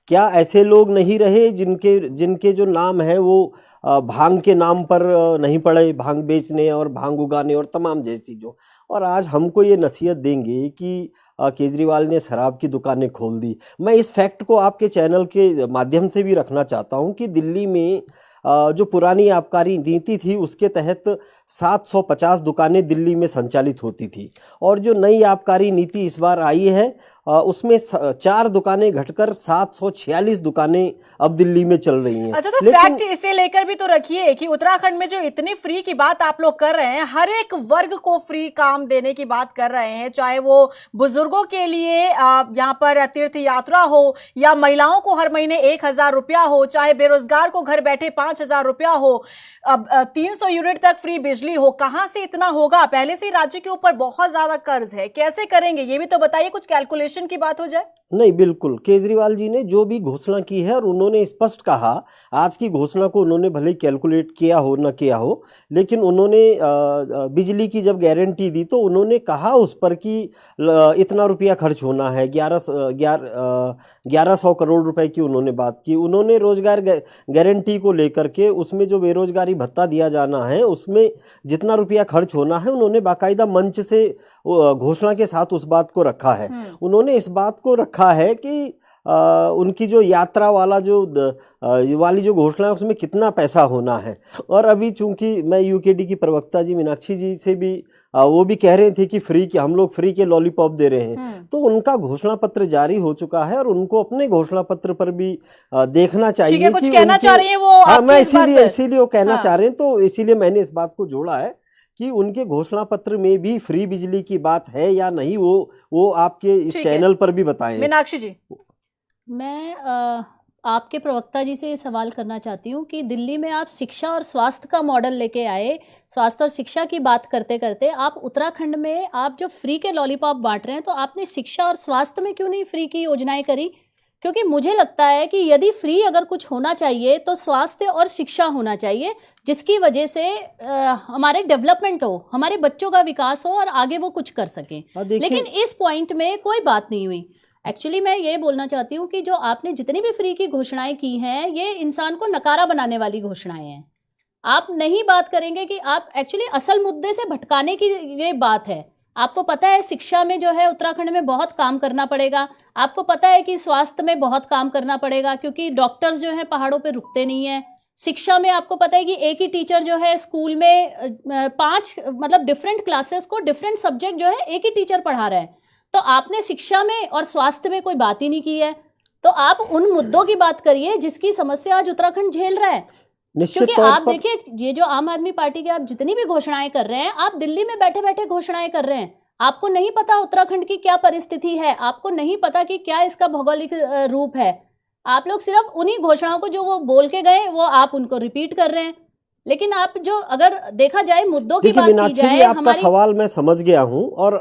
क्या ऐसे लोग नहीं रहे जिनके जो नाम है वो भांग के नाम पर नहीं पड़े, भांग बेचने और भांग उगाने और तमाम जैसी चीज़ों? और आज हमको ये नसीहत देंगे कि केजरीवाल ने शराब की दुकानें खोल दी। मैं इस फैक्ट को आपके चैनल के माध्यम से भी रखना चाहता हूं कि दिल्ली में जो पुरानी आबकारी नीति थी उसके तहत 750 दुकानें दिल्ली में संचालित होती थी, और जो नई आबकारी नीति इस बार आई है उसमें 4 दुकानें घटकर 746 दुकानें अब दिल्ली में चल रही हैं। अच्छा, तो फैक्ट इसे लेकर भी तो रखिए कि उत्तराखंड में जो इतनी फ्री की बात आप लोग कर रहे हैं, हर एक वर्ग को फ्री काम देने की बात कर रहे हैं, चाहे वो बुजुर्गों के लिए यहाँ पर तीर्थ यात्रा हो, या महिलाओं को हर महीने 1,000 रुपया हो, चाहे बेरोजगार को घर बैठे 5,000 रुपया हो, अब 300 यूनिट तक फ्री बिजली हो। कहां से इतना होगा? पहले से ही राज्य के ऊपर बहुत ज्यादा कर्ज है, कैसे करेंगे ये भी तो बताइए, कुछ कैलकुलेशन की बात हो जाए। नहीं, बिल्कुल, केजरीवाल जी ने जो भी घोषणा की है, और उन्होंने स्पष्ट कहा, आज की घोषणा को उन्होंने भले ही कैलकुलेट किया हो न किया हो, लेकिन उन्होंने बिजली की जब गारंटी दी तो उन्होंने कहा उस पर कि इतना रुपया खर्च होना है, 1100 करोड़ रुपए की उन्होंने बात की। उन्होंने रोजगार गारंटी को लेकर के उसमें जो बेरोजगारी भत्ता दिया जाना है उसमें जितना रुपया खर्च होना है, उन्होंने बाकायदा मंच से घोषणा के साथ उस बात को रखा है। उन्होंने इस बात को रखा है कि उनकी जो यात्रा वाला जो घोषणा है उसमें कितना पैसा होना है। और अभी चूंकि मैं यूकेडी की प्रवक्ता जी मीनाक्षी जी से भी वो भी कह रहे थे कि हम लोग फ्री के लॉलीपॉप दे रहे हैं, तो उनका घोषणा पत्र जारी हो चुका है, और उनको अपने घोषणा पत्र पर भी देखना चाहिए कुछ कहना चाह रही है वो। हाँ, मैं इसीलिए वो कहना चाह रहे हैं, तो इसीलिए मैंने इस बात को जोड़ा है कि उनके घोषणा पत्र में भी फ्री बिजली की बात है या नहीं, वो आपके इस चैनल पर भी बताएं। मीनाक्षी जी, मैं आपके प्रवक्ता जी से ये सवाल करना चाहती हूँ कि दिल्ली में आप शिक्षा और स्वास्थ्य का मॉडल लेके आए, स्वास्थ्य और शिक्षा की बात करते करते आप उत्तराखंड में आप जो फ्री के लॉलीपॉप बांट रहे हैं, तो आपने शिक्षा और स्वास्थ्य में क्यों नहीं फ्री की योजनाएं करी? क्योंकि मुझे लगता है कि यदि फ्री अगर कुछ होना चाहिए तो स्वास्थ्य और शिक्षा होना चाहिए, जिसकी वजह से हमारे डेवलपमेंट हो, हमारे बच्चों का विकास हो और आगे वो कुछ कर सकें। लेकिन इस पॉइंट में कोई बात नहीं हुई। एक्चुअली मैं ये बोलना चाहती हूँ कि जो आपने जितनी भी फ्री की घोषणाएं की हैं, ये इंसान को नकारा बनाने वाली घोषणाएं हैं। आप नहीं बात करेंगे कि आप एक्चुअली असल मुद्दे से भटकाने की ये बात है। आपको पता है शिक्षा में जो है उत्तराखंड में बहुत काम करना पड़ेगा, आपको पता है कि स्वास्थ्य में बहुत काम करना पड़ेगा, क्योंकि डॉक्टर्स जो है पहाड़ों पे रुकते नहीं है। शिक्षा में आपको पता है कि एक ही टीचर जो है स्कूल में 5 मतलब डिफरेंट क्लासेस को डिफरेंट सब्जेक्ट जो है एक ही टीचर पढ़ा रहा है। तो आपने शिक्षा में और स्वास्थ्य में कोई बात ही नहीं की है। तो आप उन मुद्दों की बात करिए जिसकी समस्या आज उत्तराखंड झेल रहा है। क्योंकि आप देखिए, ये जो आम आदमी पार्टी के आप जितनी भी घोषणाएं कर रहे हैं, आप दिल्ली में बैठे बैठे घोषणाएं कर रहे हैं। आपको नहीं पता उत्तराखंड की क्या परिस्थिति है, आपको नहीं पता कि क्या इसका भौगोलिक रूप है। आप लोग सिर्फ उन्हीं घोषणाओं को जो वो बोल के गए वो आप उनको रिपीट कर रहे हैं। लेकिन आप जो अगर देखा जाए मुद्दों की बात की जाए, आपका सवाल मैं समझ गया हूं और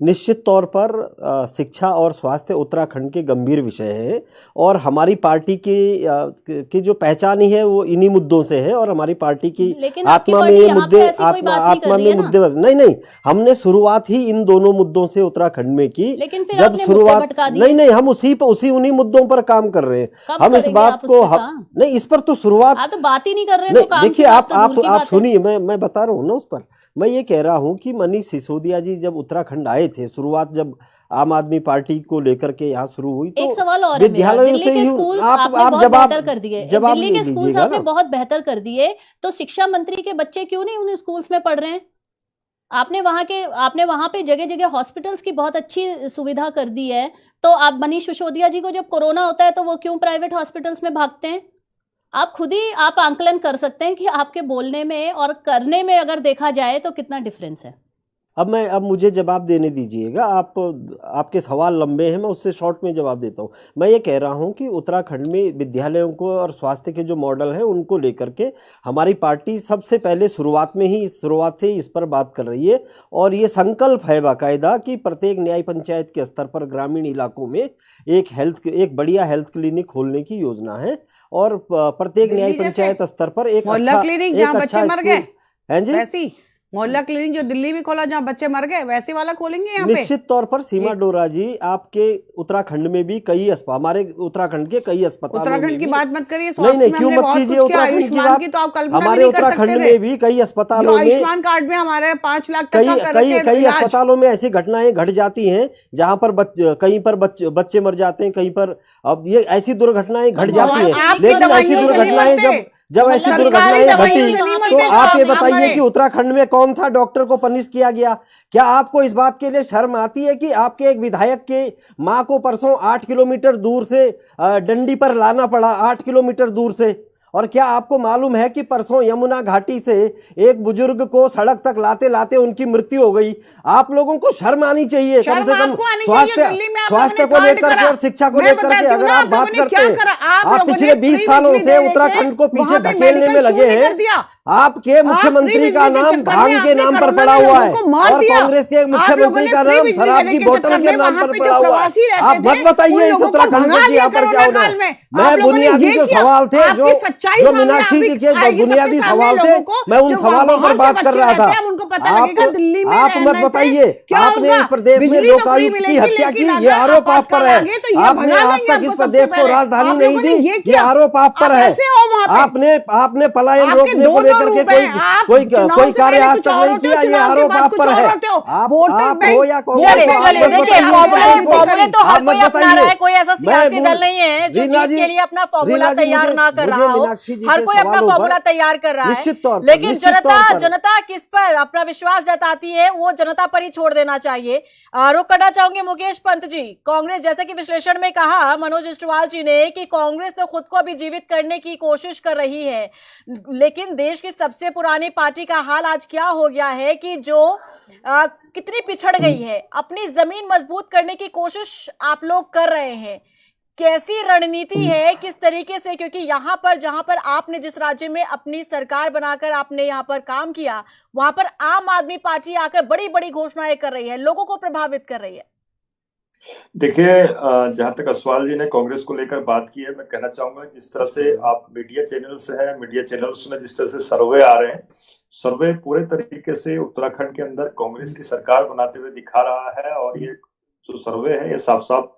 निश्चित तौर पर शिक्षा और स्वास्थ्य उत्तराखंड के गंभीर विषय हैं और हमारी पार्टी की जो पहचान ही है वो इन्हीं मुद्दों से है और हमारी पार्टी की आत्मा में ये मुद्दे आत्मा में मुद्दे नहीं, हमने शुरुआत ही इन दोनों मुद्दों से उत्तराखंड में की। लेकिन फिर जब शुरुआत नहीं, हम उन्हीं मुद्दों पर काम कर रहे हैं। हम इस बात को नहीं, इस पर तो शुरुआत आप तो बात ही नहीं कर रहे। देखिए आप सुनिए, मैं बता रहा हूँ ना उस पर। मैं ये कह रहा हूँ कि मनीष सिसोदिया जी जब उत्तराखंड आए थे, शुरुआत जब आम आदमी पार्टी को लेकर के यहाँ शुरू हुई, तो एक सवाल और विद्यालयों से आप जवाब कर दिए। दिल्ली के स्कूल्स आपने बहुत बेहतर कर दिए, तो शिक्षा मंत्री के बच्चे क्यों नहीं उन स्कूल्स में पढ़ रहे हैं? आपने वहां पे जगह जगह हॉस्पिटल्स की बहुत अच्छी सुविधा कर दी है। तो आप मनीष सिसोदिया जी को जब कोरोना होता है तो वो क्यों प्राइवेट हॉस्पिटल्स में भागते हैं? आप खुद ही आकलन कर सकते हैं कि आपके बोलने में और करने में अगर देखा जाए तो कितना डिफरेंस है। अब मुझे जवाब देने दीजिएगा। आपके सवाल लंबे हैं, मैं उससे शॉर्ट में जवाब देता हूं। मैं ये कह रहा हूं कि उत्तराखंड में विद्यालयों को और स्वास्थ्य के जो मॉडल हैं उनको लेकर के हमारी पार्टी सबसे पहले शुरुआत से ही इस पर बात कर रही है और ये संकल्प है बाकायदा कि प्रत्येक न्याय पंचायत के स्तर पर ग्रामीण इलाकों में एक बढ़िया हेल्थ क्लिनिक खोलने की योजना है और प्रत्येक न्याय पंचायत स्तर पर एक अच्छा मोहल्ला क्लिनिक जो दिल्ली में खोला जहाँ बच्चे मर गए, वैसे वाला खोलेंगे यहाँ पे। निश्चित तौर पर सीमा डोरा जी, आपके उत्तराखंड में भी कई हमारे उत्तराखंड के कई अस्पताल, उत्तराखंड की बात मत करिए। नहीं, क्यों मत कीजिए उत्तराखंड की बात। तो आप कल्पना हमारे उत्तराखंड में भी कई अस्पतालों में, आयुष्मान कार्ड में हमारे 5 लाख कई अस्पतालों में ऐसी घटनाएं घट जाती हैं जहाँ पर कहीं पर बच्चे मर जाते हैं, कहीं पर अब ये ऐसी दुर्घटनाएं घट जाती हैं। लेकिन ऐसी दुर्घटनाएं जब ऐसी दुर्घटनाएं घटी तो आप ये बताइए कि उत्तराखंड में कौन सा डॉक्टर को पनिश किया गया? क्या आपको इस बात के लिए शर्म आती है कि आपके एक विधायक के मां को परसों 8 किलोमीटर दूर से डंडी पर लाना पड़ा, 8 किलोमीटर दूर से? और क्या आपको मालूम है कि परसों यमुना घाटी से एक बुजुर्ग को सड़क तक लाते लाते उनकी मृत्यु हो गई? आप लोगों को शर्म आनी चाहिए कम से कम स्वास्थ्य को लेकर के और शिक्षा को लेकर के। अगर आप बात करते हैं, आप पिछले 20 सालों से उत्तराखंड को पीछे धकेलने में लगे हैं। आपके मुख्यमंत्री का नाम भांग के नाम पर पड़ा हुआ है और कांग्रेस के मुख्यमंत्री का नाम शराब की बोतल के नाम पर पड़ा हुआ है। आप मत बताइए इस उत्तराखंड को कि यहाँ पर क्या होना है। मैं बुनियादी जो सवाल थे, जो मीनाक्षी जी के बुनियादी सवाल थे, मैं उन सवालों पर बात कर रहा था। आप मत बताइए। आपने इस प्रदेश में लोकायुक्त की हत्या की, ये आरोप आप पर है। आपने आज तक इस प्रदेश को राजधानी नहीं दी, ये आरोप आप पर है। आपने पलायन रोकने को करके कोई कार्य आज तक नहीं किया, ये आरोप आप पर है। आप हो या आप मत बताइए। कोई ऐसा सियासी दल नहीं है जो जीत के लिए अपना फॉर्मूला तैयार ना कर रहा हो। हर कोई अपना फॉर्मूला तैयार कर रहा है, लेकिन जनता किस पर अपना विश्वास जताती है वो जनता पर ही छोड़ देना चाहिए। रुक करना चाहूंगे मुकेश पंत जी। कांग्रेस, जैसे कि विश्लेषण में कहा मनोज इस्टवाल जी ने कि कांग्रेस तो खुद को अभी जीवित करने की कोशिश कर रही है, लेकिन देश की सबसे पुरानी पार्टी का हाल आज क्या हो गया है कि जो कितनी पिछड़ गई है। अपनी जमीन मजबूत करने की कोशिश आप लोग कर रहे हैं। कैसी रणनीति है, किस तरीके से? क्योंकि यहाँ पर जहां पर आपने जिस राज्य में अपनी सरकार बनाकर आपने यहाँ पर काम किया, वहां पर आम आदमी पार्टी आकर बड़ी बड़ी घोषणाएं कर रही है, लोगों को प्रभावित कर रही है। देखिए, जहां तक असवाल जी ने कांग्रेस को लेकर बात की है, मैं कहना चाहूंगा जिस तरह से आप मीडिया चैनल्स हैं, मीडिया चैनल्स में जिस तरह से सर्वे आ रहे हैं, सर्वे पूरे तरीके से उत्तराखंड के अंदर कांग्रेस की सरकार बनाते हुए दिखा रहा है। और ये जो सर्वे है ये साफ साफ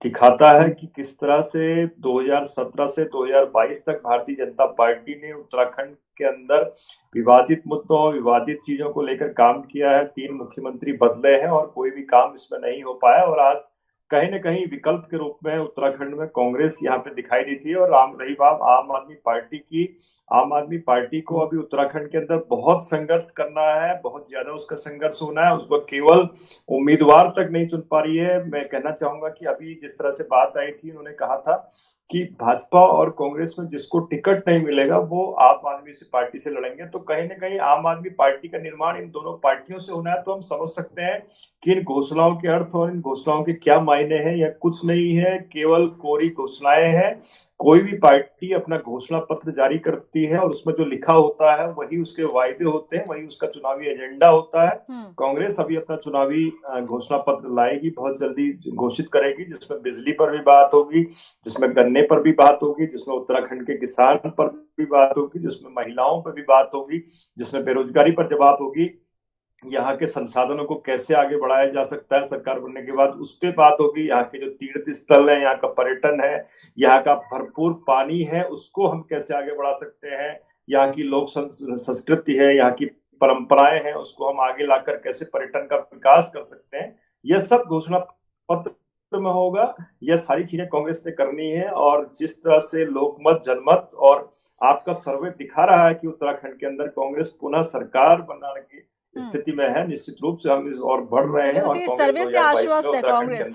दिखाता है कि किस तरह से 2017 से 2022 तक भारतीय जनता पार्टी ने उत्तराखंड के अंदर विवादित मुद्दों, विवादित चीजों को लेकर काम किया है। 3 मुख्यमंत्री बदले हैं और कोई भी काम इसमें नहीं हो पाया। और आज कहीं न कहीं विकल्प के रूप में उत्तराखंड में कांग्रेस यहाँ पे दिखाई देती है। और रही बात आम आदमी पार्टी की, आम आदमी पार्टी को अभी उत्तराखंड के अंदर बहुत संघर्ष करना है, बहुत ज्यादा उसका संघर्ष होना है। उसको केवल उम्मीदवार तक नहीं चुन पा रही है। मैं कहना चाहूंगा कि अभी जिस तरह से बात आई थी, उन्होंने कहा था कि भाजपा और कांग्रेस में जिसको टिकट नहीं मिलेगा वो आम आदमी पार्टी से लड़ेंगे। तो कहीं ना कहीं आम आदमी पार्टी का निर्माण इन दोनों पार्टियों से होना है। तो हम समझ सकते हैं कि इन घोषणाओं के अर्थ और इन घोषणाओं के क्या मायने हैं। यह कुछ नहीं है, केवल कोरी घोषणाएं हैं। कोई भी पार्टी अपना घोषणा पत्र जारी करती है और उसमें जो लिखा होता है वही उसके वायदे होते हैं, वही उसका चुनावी एजेंडा होता है। कांग्रेस अभी अपना चुनावी घोषणा पत्र लाएगी, बहुत जल्दी घोषित करेगी, जिसमें बिजली पर भी बात होगी, जिसमें गन्ने पर भी बात होगी, जिसमें उत्तराखंड के किसान पर भी बात होगी, जिसमें महिलाओं पर भी बात होगी, जिसमें बेरोजगारी पर जब बात होगी, यहाँ के संसाधनों को कैसे आगे बढ़ाया जा सकता है सरकार बनने के बाद, उस पे बात होगी। यहाँ के जो तीर्थ स्थल है, यहाँ का पर्यटन है, यहाँ का भरपूर पानी है, उसको हम कैसे आगे बढ़ा सकते हैं। यहाँ की लोक संस्कृति है, यहाँ की परंपराएं हैं, उसको हम आगे लाकर कैसे पर्यटन का विकास कर सकते हैं। यह सब घोषणा पत्र में होगा। यह सारी चीजें कांग्रेस ने करनी है। और जिस तरह से लोकमत, जनमत और आपका सर्वे दिखा रहा है कि उत्तराखंड के अंदर कांग्रेस पुनः सरकार बनाने की स्थिति में है, निश्चित रूप से हम इस और बढ़ रहे हैं। और सर्वे से आश्वस्त है कांग्रेस,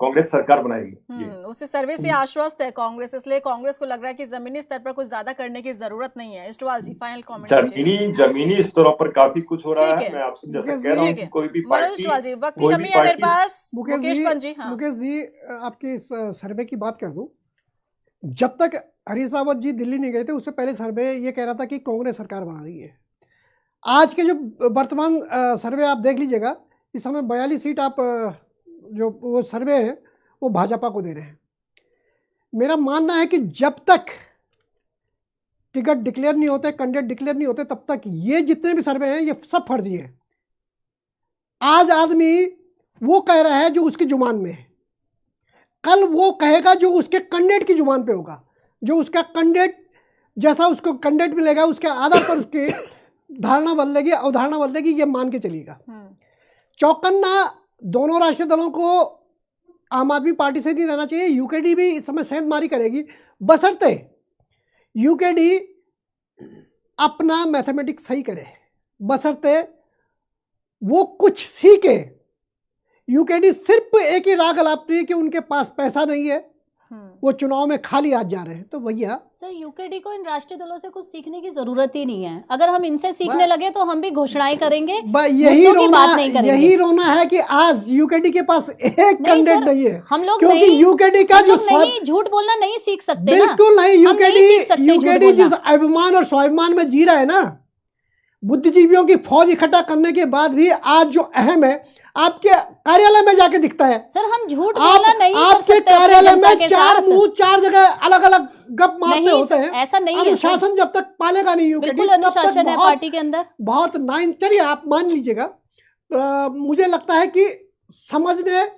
कांग्रेस सरकार बनाएगी। उसी सर्वे से आश्वस्त है कांग्रेस, इसलिए कांग्रेस को लग रहा है कि जमीनी स्तर पर कुछ ज्यादा करने की जरूरत नहीं है। इस्टवाल जी, फाइनल कमेंट। जमीनी स्तरों पर काफी कुछ हो रहा है। मैं आपसे जैसे कह रहा हूँ कि कोई भी पार्टी, मुकेश जी आपके इस सर्वे की बात कर दूं, जब तक हरीश रावत जी दिल्ली नहीं गए थे उससे पहले सर्वे ये कह रहा था कि कांग्रेस सरकार बना रही है। आज के जो वर्तमान सर्वे आप देख लीजिएगा, इस समय 42 सीट आप जो वो सर्वे है वो भाजपा को दे रहे हैं। मेरा मानना है कि जब तक टिकट डिक्लेयर नहीं होते, कैंडिडेट डिक्लेयर नहीं होते, तब तक ये जितने भी सर्वे हैं ये सब फर्जी है। आज आदमी वो कह रहा है जो उसकी जुबान में है, कल वो कहेगा जो उसके कैंडिडेट की जुबान पे होगा। जो उसका कैंडिडेट जैसा उसको कैंडिडेट मिलेगा उसके आधार पर उसकी धारणा बदलेगी, अवधारणा बदलेगी, ये मान के चलिएगा। चौकन्ना दोनों राष्ट्रीय दलों को आम आदमी पार्टी से नहीं रहना चाहिए। यूकेडी भी इस समय सेंधमारी करेगी, बशर्ते यूकेडी अपना मैथमेटिक्स सही करे, बशर्ते वो कुछ सीखे। यूकेडी सिर्फ एक ही राग अलापती है कि उनके पास पैसा नहीं है, वो चुनाव में खाली हाथ जा रहे हैं। तो भैया सर, यूकेडी को इन राष्ट्रीय दलों से कुछ सीखने की जरूरत ही नहीं है। अगर हम इनसे सीखने लगे तो हम भी घोषणाएं करेंगे, यही रोना है कि आज यूकेडी के पास एक कैंडिडेट नहीं है। हम लोग क्योंकि यूकेडी का जो झूठ बोलना नहीं सीख सकते, बिल्कुल नहीं। यूकेडी जिस अभिमान और स्वाभिमान में जी रहा है ना, बुद्धिजीवियों की फौज इकट्ठा करने के बाद भी आज जो अहम है आपके कार्यालय में जाके दिखता है। सर, हम झूठ बोलना नहीं कर सकते। आपके कार्यालय में चार जगह अलग अलग गप मारते होते हैं। ऐसा नहीं है। अनुशासन जब तक पालेगा नहीं यूकेडी, बिल्कुल अनुशासन है पार्टी के अंदर, बहुत नाइन। चलिए आप मान लीजिएगा, मुझे लगता है कि समझने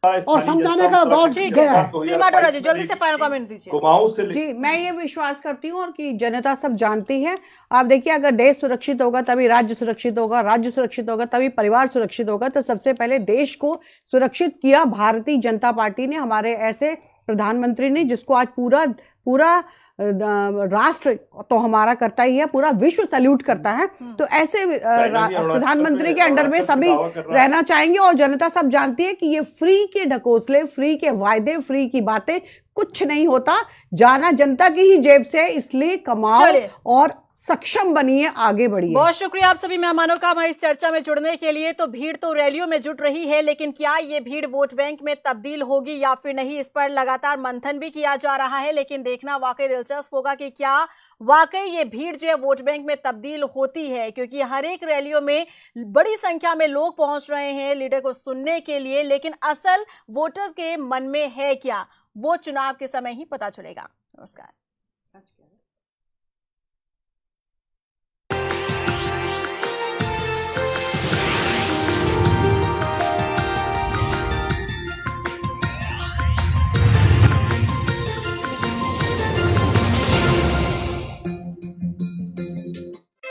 और समझाने का दौर गया है। सीमा डोरा जी, जल्दी से फाइनल कमेंट दीजिए। जी, मैं ये विश्वास करती हूँ और कि जनता सब जानती है। आप देखिए, अगर देश सुरक्षित होगा तभी राज्य सुरक्षित होगा, राज्य सुरक्षित होगा तभी परिवार सुरक्षित होगा। तो सबसे पहले देश को सुरक्षित किया भारतीय जनता पार्टी ने, हमारे ऐसे प्रधानमंत्री ने जिसको आज पूरा राष्ट्र तो हमारा करता ही है, पूरा विश्व सैल्यूट करता है। तो ऐसे प्रधानमंत्री के अंडर में सभी रहना चाहेंगे। और जनता सब जानती है कि ये फ्री के ढकोसले, फ्री के वायदे, फ्री की बातें कुछ नहीं होता। जाना जनता की ही जेब से, इसलिए कमाओ और सक्षम बनिए, आगे बढ़िए। बहुत शुक्रिया आप सभी मेहमानों का हमारी इस चर्चा में जुड़ने के लिए। तो भीड़ तो रैलियों में जुट रही है, लेकिन क्या ये भीड़ वोट बैंक में तब्दील होगी या फिर नहीं, इस पर लगातार मंथन भी किया जा रहा है। लेकिन देखना वाकई दिलचस्प होगा कि क्या वाकई ये भीड़ जो है वोट बैंक में तब्दील होती है, क्योंकि हर एक रैलियों में बड़ी संख्या में लोग पहुंच रहे हैं लीडर को सुनने के लिए। लेकिन असल वोटर्स के मन में है क्या, वो चुनाव के समय ही पता चलेगा। नमस्कार।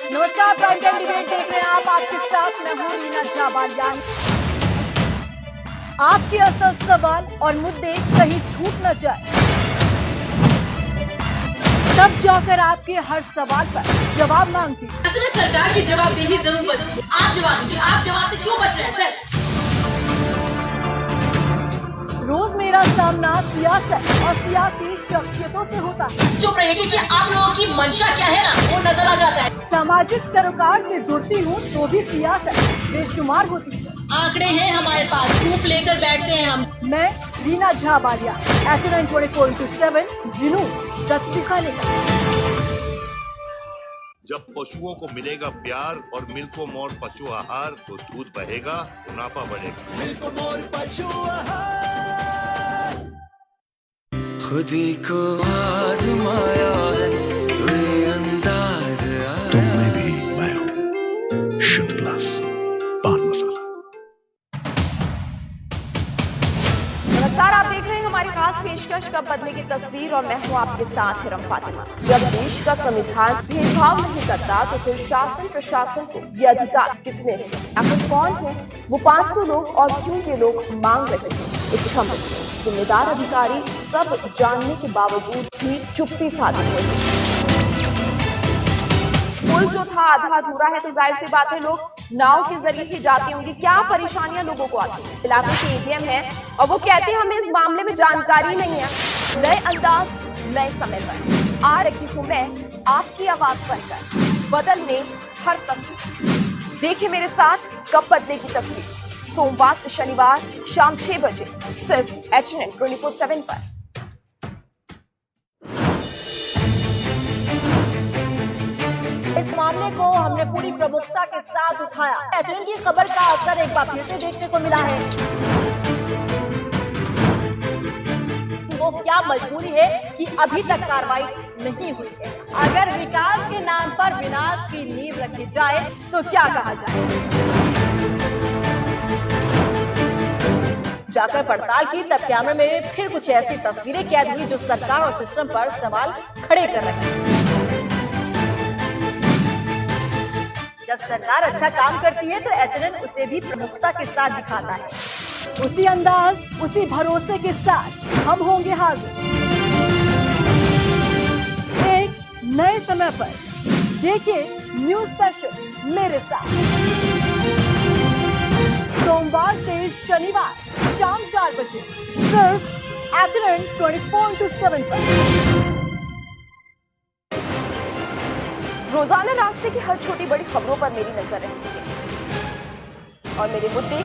नमस्कार, प्राइम टाइम डिबेट देख रहे हैं आप। आपके साथ मैं हूं रीना झा बालियान। आपके असल सवाल और मुद्दे कहीं छूट न जाए, तब जाकर आपके हर सवाल पर जवाब मांगती। ऐसे में सरकार की जवाबदेही जरूर बदली। आप जवाब दीजिए, आप जवाब से क्यों बच रहे हैं सर? रोज मेरा सामना सियासत और सियासी शख्सियतों से होता है। चुप रहिए कि आप लोगों की मंशा क्या है ना, वो नजर आ जाता है। सामाजिक सरोकार से जुड़ती हूँ तो भी सियासत बेशुमार होती है। आंकड़े हैं हमारे पास, प्रूफ लेकर बैठते हैं हम। मैं रीना झा बालियान, HNN 24/7, जुनून सच दिखाने का। जब पशुओं को मिलेगा प्यार और मिल्को मोर पशु आहार, तो दूध बहेगा, मुनाफा बढ़ेगा। मिल्को मोर पशु आहार। खुदी को आजमाया है, कोई अंदाज आया। तुम में भी मैं हूँ, शुद्ध प्लस पान मसाला। नमस्कार, आप देख रहे हैं हमारी खास पेशकश कब बदलेगी तस्वीर और मैं हूं आपके साथ हिरम फातिमा। जब देश का संविधान भेदभाव नहीं करता तो फिर शासन प्रशासन को ये अधिकार किसने दिया? आखिर कौन है वो 500 लोग और क्यों ये लोग मांग रहे हैं? इच्छा में जिम्मेदार अधिकारी सब जानने के बावजूद भी चुप्पी साधी हुई। पुल जो था आधा अधूरा है, तो जाहिर सी बात है लोग नाव के जरिए ही जाते होंगे। क्या परेशानियां लोगों को आती है? इलाके के एडीएम है और वो कहते हैं हमें इस मामले में जानकारी नहीं है। नए अंदाज नए समय पर आ रही हूं मैं आपकी आवाज बनकर, बदलने हर तस्वीर। देखिए मेरे साथ कब बदलेगी तस्वीर, सोमवार से शनिवार शाम 6 बजे सिर्फ HNN 24/7 पर। इस मामले को हमने पूरी प्रमुखता के साथ उठाया। HNN की खबर का असर एक बार फिर से देखने को मिला है। वो क्या मजबूरी है कि अभी तक कार्रवाई नहीं हुई है। अगर विकास के नाम पर विनाश की नींव रखी जाए तो क्या कहा जाए? जाकर पड़ताल की तब कैमरे में फिर कुछ ऐसी तस्वीरें कैद हुई जो सरकार और सिस्टम पर सवाल खड़े कर रही हैं। जब सरकार अच्छा काम करती है तो HNN उसे भी प्रमुखता के साथ दिखाता है। उसी अंदाज, उसी भरोसे के साथ हम होंगे हाजिर एक नए समय पर। देखिए न्यूज स्पेशल मेरे साथ, सोमवार से शनिवार शाम 4 बजे सिर्फ HNN 24/7 पर। रोजाना रास्ते की हर छोटी बड़ी खबरों पर मेरी नजर रहती है और मेरे मुद्दे